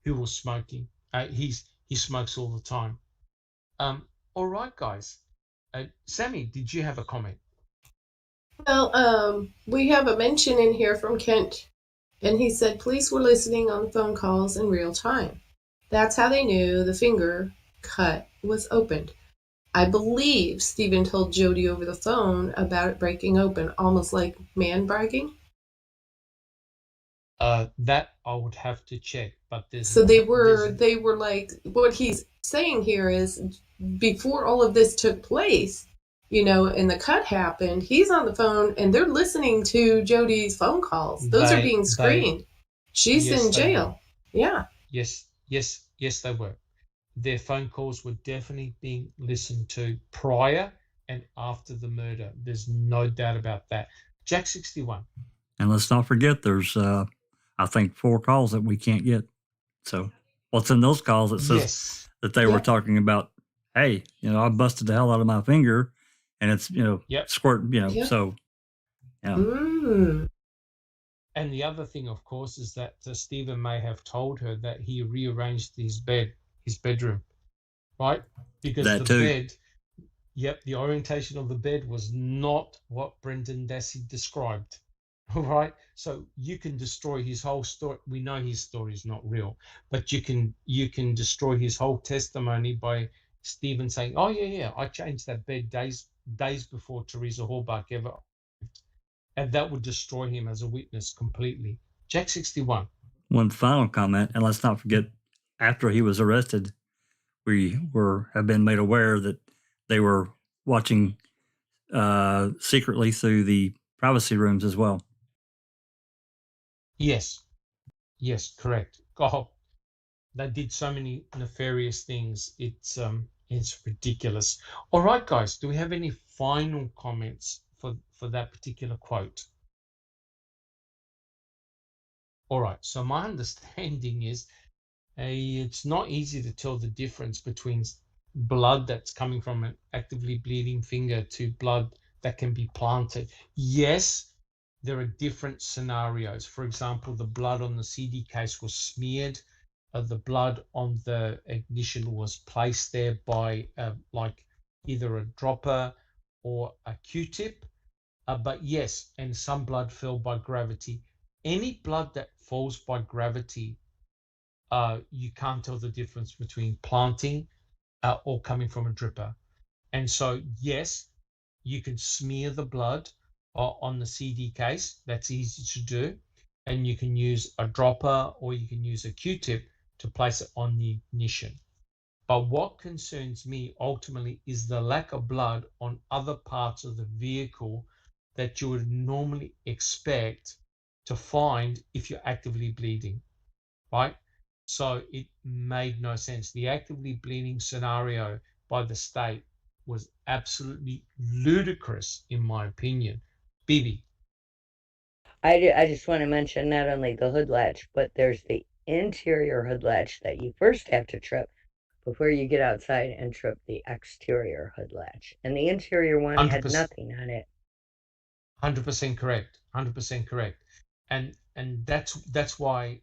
who was smoking. He smokes all the time. All right, guys. Sammy, did you have a comment? Well, we have a mention in here from Kent, and he said police were listening on phone calls in real time. That's how they knew the finger cut was opened. I believe Stephen told Jody over the phone about it breaking open, almost like man bragging. That I would have to check, but so they were like, what he's saying here is before all of this took place, and the cut happened, he's on the phone and they're listening to Jodi's phone calls. Those are being screened. She's in jail. Yeah. Yes, they were. Their phone calls were definitely being listened to prior and after the murder. There's no doubt about that. Jack 61. And let's not forget, there's, I think, 4 calls that we can't get. So what's in those calls? It says that they were talking about, hey, I busted the hell out of my finger, and it's, squirt, so, yeah. Mm. And the other thing, of course, is that Stephen may have told her that he rearranged his bedroom, right? Because bed, the orientation of the bed was not what Brendan Dassey described, right? So you can destroy his whole story. We know his story is not real, but you can destroy his whole testimony by Stephen saying, "Oh yeah, I changed that bed days before Teresa Hallbach ever," and that would destroy him as a witness completely. Jack 61. One final comment, and let's not forget, after he was arrested, we have been made aware that they were watching secretly through the privacy rooms as well. Yes, correct. Oh, they did so many nefarious things. It's ridiculous. All right, guys, do we have any final comments for that particular quote? All right, so my understanding is it's not easy to tell the difference between blood that's coming from an actively bleeding finger to blood that can be planted. Yes, there are different scenarios. For example, the blood on the CD case was smeared. The blood on the ignition was placed there by like either a dropper or a Q-tip. But yes, and some blood fell by gravity. Any blood that falls by gravity, you can't tell the difference between planting or coming from a dripper. And so, yes, you can smear the blood on the CD case. That's easy to do. And you can use a dropper or you can use a Q-tip to place it on the ignition. But what concerns me ultimately is the lack of blood on other parts of the vehicle that you would normally expect to find if you're actively bleeding, right? So it made no sense. The actively bleeding scenario by the state was absolutely ludicrous, in my opinion. Bibi. I just want to mention not only the hood latch, but there's the interior hood latch that you first have to trip before you get outside and trip the exterior hood latch. And the interior one 100%. Had nothing on it. 100% correct. 100% correct. And that's why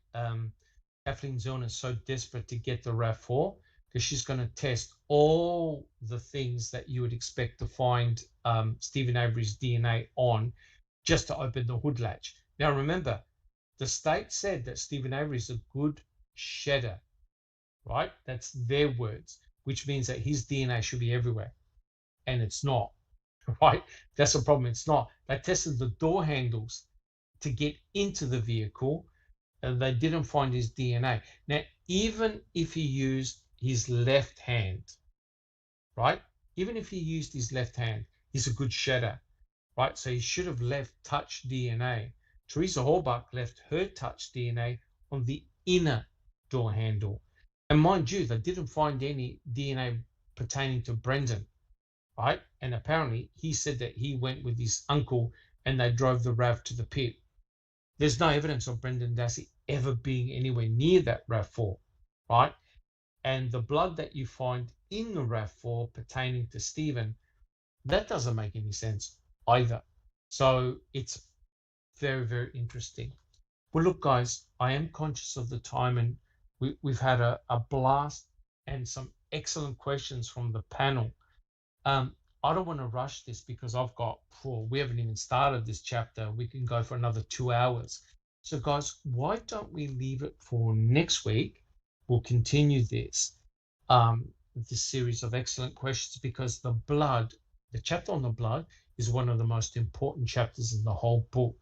Kathleen Zellner is so desperate to get the RAV4, because she's going to test all the things that you would expect to find Stephen Avery's DNA on, just to open the hood latch. Now remember, the state said that Stephen Avery is a good shedder, right? That's their words, which means that his DNA should be everywhere. And it's not, right? That's the problem. It's not. They tested the door handles to get into the vehicle, and they didn't find his DNA. Now, even if he used his left hand, right? Even if he used his left hand, he's a good shedder, right? So he should have left touch DNA. Teresa Hallbach left her touch DNA on the inner door handle. And mind you, they didn't find any DNA pertaining to Brendan, right? And apparently he said that he went with his uncle and they drove the RAV to the pit. There's no evidence of Brendan Dassey ever being anywhere near that RAV4, right? And the blood that you find in the RAV4 pertaining to Stephen, that doesn't make any sense either. So it's very, very interesting. Well, look, guys, I am conscious of the time, and we've had a blast and some excellent questions from the panel. I don't want to rush this because we haven't even started this chapter. We can go for another 2 hours. So guys, why don't we leave it for next week? We'll continue this series of excellent questions, because the chapter on the blood is one of the most important chapters in the whole book,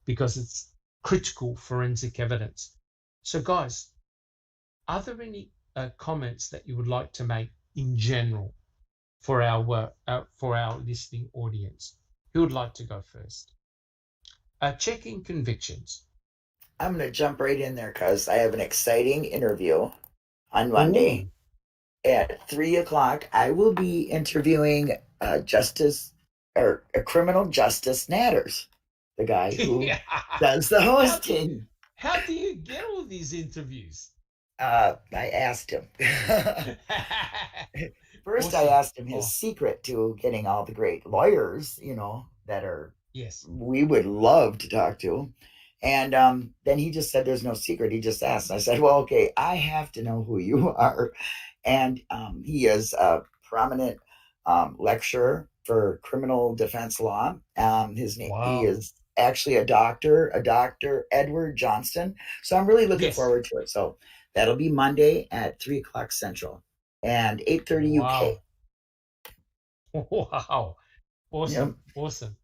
because it's critical forensic evidence. So guys, are there any comments that you would like to make in general for our listening audience. Who would like to go first? Checking convictions. I'm going to jump right in there because I have an exciting interview on Monday. Ooh. At 3:00. I will be interviewing Criminal Justice Natters, the guy who does the hosting. How do you get all these interviews? I asked him. First, awesome. I asked him his secret to getting all the great lawyers, that are we would love to talk to. And then he just said there's no secret. He just asked. And I said, well, okay, I have to know who you are. And he is a prominent lecturer for criminal defense law. His name, he is actually a doctor, Edward Johnston. So I'm really looking forward to it. So that'll be Monday at 3:00 Central and 8:30 UK. Wow. Awesome. Yep. Awesome.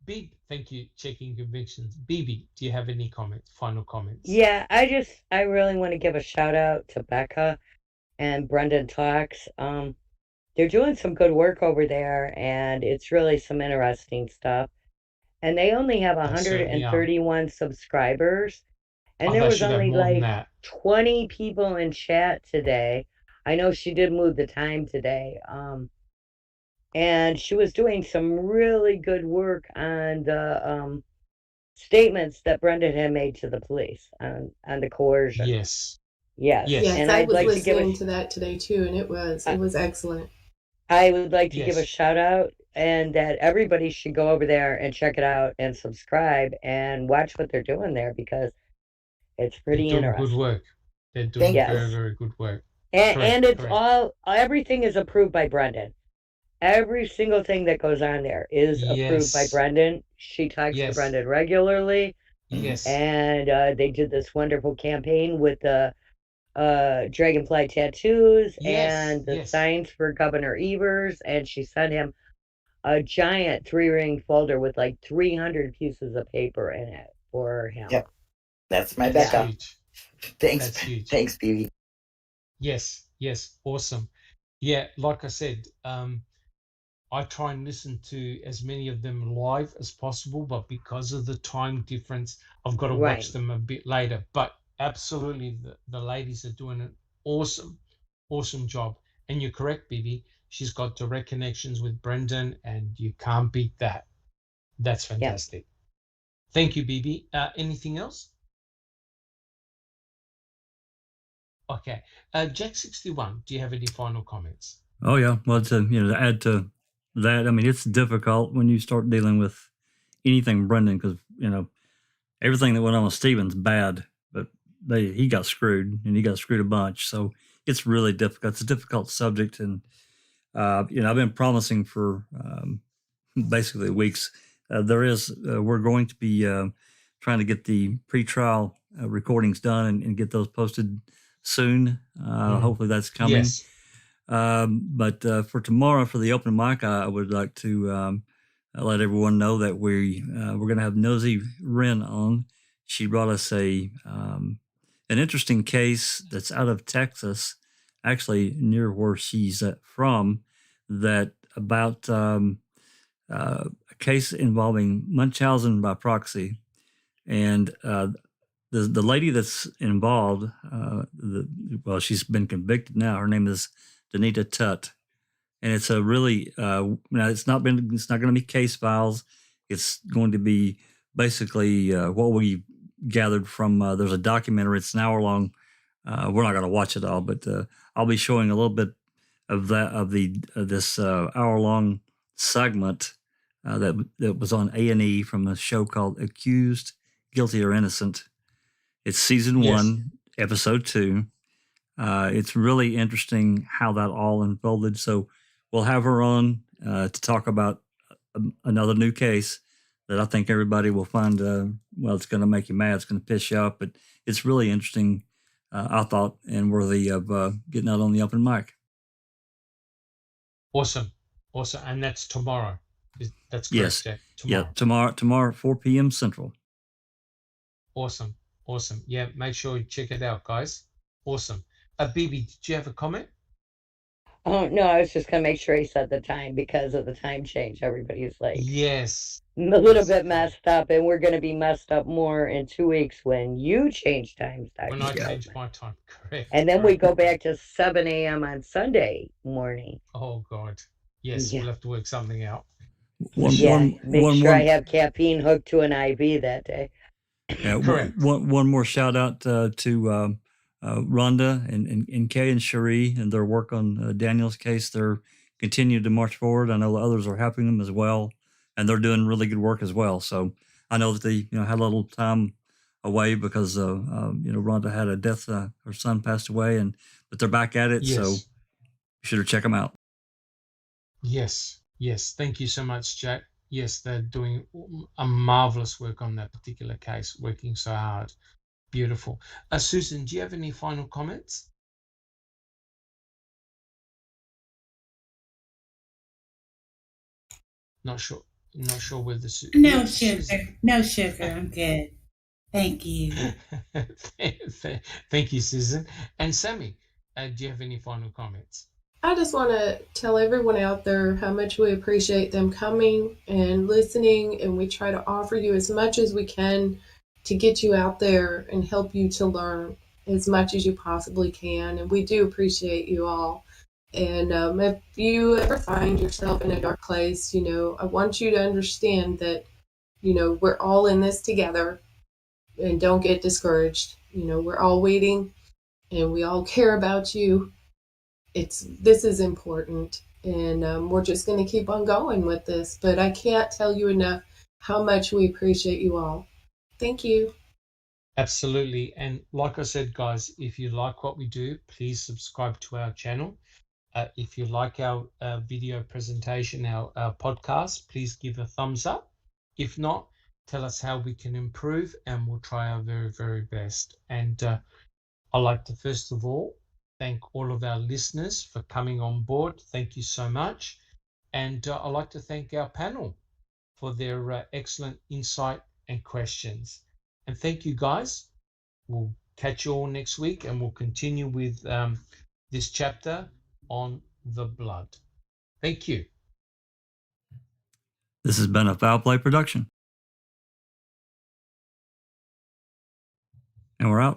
Big thank you, Checking Convictions. Bibi, do you have any final comments? Yeah, I really want to give a shout out to Becca and Brendan Talks. They're doing some good work over there, and it's really some interesting stuff. And they only have 131 subscribers, and there was only like 20 people in chat today. I know she did move the time today. And she was doing some really good work on the statements that Brendan had made to the police on the coercion. Yes. And I was listening to that today too, and it was excellent. I would like to give a shout out, and that everybody should go over there and check it out and subscribe and watch what they're doing there, because it's pretty interesting. Good work. They're doing very, very good work. And it's everything is approved by Brendan. Every single thing that goes on there is approved by Brendan. She talks to Brendan regularly. Yes. And they did this wonderful campaign with the dragonfly tattoos and the signs for Governor Evers. And she sent him a giant 3-ring folder with like 300 pieces of paper in it for him. Yep. That's my Becca. Thanks. That's huge. Thanks, Bibi. Yes. Awesome. Yeah, like I said, I try and listen to as many of them live as possible, but because of the time difference, I've got to watch them a bit later. But absolutely, the ladies are doing an awesome job. And you're correct, Bibi. She's got direct connections with Brendan, and you can't beat that. That's fantastic. Yep. Thank you, Bibi. Anything else? Okay. Jack61, do you have any final comments? Oh, yeah. Well, to add to that, I mean, it's difficult when you start dealing with anything Brendan, because everything that went on with Steven's bad, but he got screwed, and he got screwed a bunch. So it's really difficult. It's a difficult subject, and I've been promising for basically weeks. We're going to be trying to get the pretrial recordings done and get those posted soon. Hopefully that's coming. Yes. But for tomorrow, for the open mic, I would like to let everyone know that we're going to have Nosy Wren on. She brought us an interesting case that's out of Texas, actually near where she's from, that about a case involving Munchausen by proxy, and the lady that's involved, she's been convicted now. Her name is Danita Tutt, and it's a really it's not going to be case files. It's going to be basically what we gathered from. There's a documentary. It's an hour long. We're not going to watch it all, but I'll be showing a little bit of this hour long segment that was on A&E from a show called Accused, Guilty or Innocent. It's season 1, episode 2. It's really interesting how that all unfolded. So we'll have her on to talk about another new case that I think everybody will find, it's going to make you mad. It's going to piss you off, but it's really interesting, I thought, and worthy of getting out on the open mic. Awesome. And that's tomorrow. That's correct, yes. Jack? Tomorrow. Yeah, tomorrow, 4 p.m. Central. Awesome. Yeah, make sure you check it out, guys. Awesome. Bibi, did you have a comment? Oh, no, I was just going to make sure he said the time because of the time change. Everybody's like, yes, a little bit messed up, and we're going to be messed up more in 2 weeks when you change times, Dr. When I change my time, correct. And then we go back to 7 a.m. on Sunday morning. Oh, God. Yes, we'll have to work something out. Make sure I have caffeine hooked to an IV that day. Yeah, one more shout out to Rhonda and Kay and Cherie and their work on Daniel's case. They're continuing to march forward. I know others are helping them as well, and they're doing really good work as well. So I know that they had a little time away because Rhonda had a death. Her son passed away, but they're back at it. Yes. So you should check them out. Yes. Thank you so much, Jack. Yes, they're doing a marvelous work on that particular case, working so hard. Beautiful. Susan, do you have any final comments? Not sure whether No sugar. I'm good. Thank you. Thank you, Susan. And Sammy, do you have any final comments? I just want to tell everyone out there how much we appreciate them coming and listening, and we try to offer you as much as we can to get you out there and help you to learn as much as you possibly can. And we do appreciate you all. And if you ever find yourself in a dark place, I want you to understand that, we're all in this together, and don't get discouraged. We're all waiting, and we all care about you. This is important, and we're just going to keep on going with this. But I can't tell you enough how much we appreciate you all. Thank you. Absolutely. And like I said, guys, if you like what we do, please subscribe to our channel. If you like our video presentation, our podcast, please give a thumbs up. If not, tell us how we can improve, and we'll try our very, very best. And I'd like to, first of all, thank all of our listeners for coming on board. Thank you so much. And I'd like to thank our panel for their excellent insight and questions. And thank you, guys. We'll catch you all next week, and we'll continue with this chapter on the blood. Thank you. This has been a Foul Play production. And we're out.